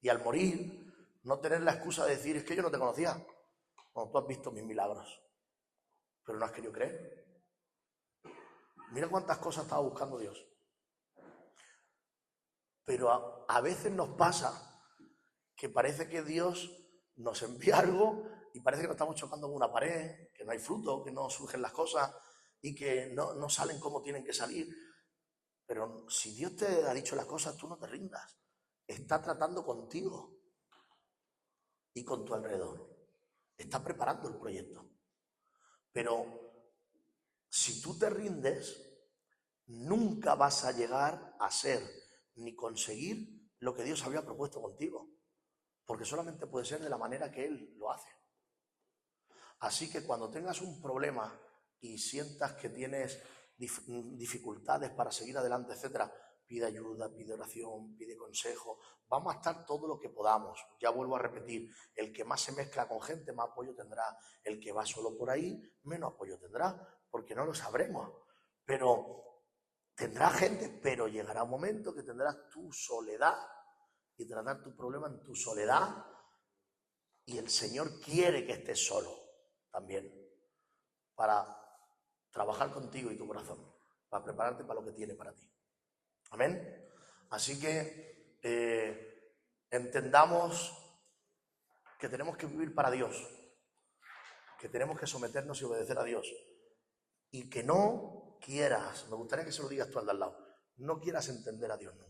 Y al morir, no tener la excusa de decir, es que yo no te conocía. Bueno, tú has visto mis milagros, pero no has querido creer. Mira cuántas cosas estaba buscando Dios. Pero a veces nos pasa que parece que Dios nos envía algo y parece que nos estamos chocando con una pared, que no hay fruto, que no surgen las cosas y que no salen como tienen que salir. Pero si Dios te ha dicho las cosas, tú no te rindas. Está tratando contigo y con tu alrededor. Está preparando el proyecto. Pero si tú te rindes, nunca vas a llegar a ser ni conseguir lo que Dios había propuesto contigo. Porque solamente puede ser de la manera que Él lo hace. Así que cuando tengas un problema y sientas que tienes dificultades para seguir adelante, etcétera, pide ayuda, pide oración, pide consejo. Vamos a estar todo lo que podamos. Ya vuelvo a repetir, el que más se mezcla con gente, más apoyo tendrá. El que va solo por ahí, menos apoyo tendrá, porque no lo sabremos. Pero tendrá gente, pero llegará un momento que tendrás tu soledad y tratar tu problema en tu soledad. Y el Señor quiere que estés solo también para trabajar contigo y tu corazón, para prepararte para lo que tiene para ti. Amén. Así que entendamos que tenemos que vivir para Dios, que tenemos que someternos y obedecer a Dios. Y que no quieras, me gustaría que se lo digas tú al de al lado, no quieras entender a Dios nunca.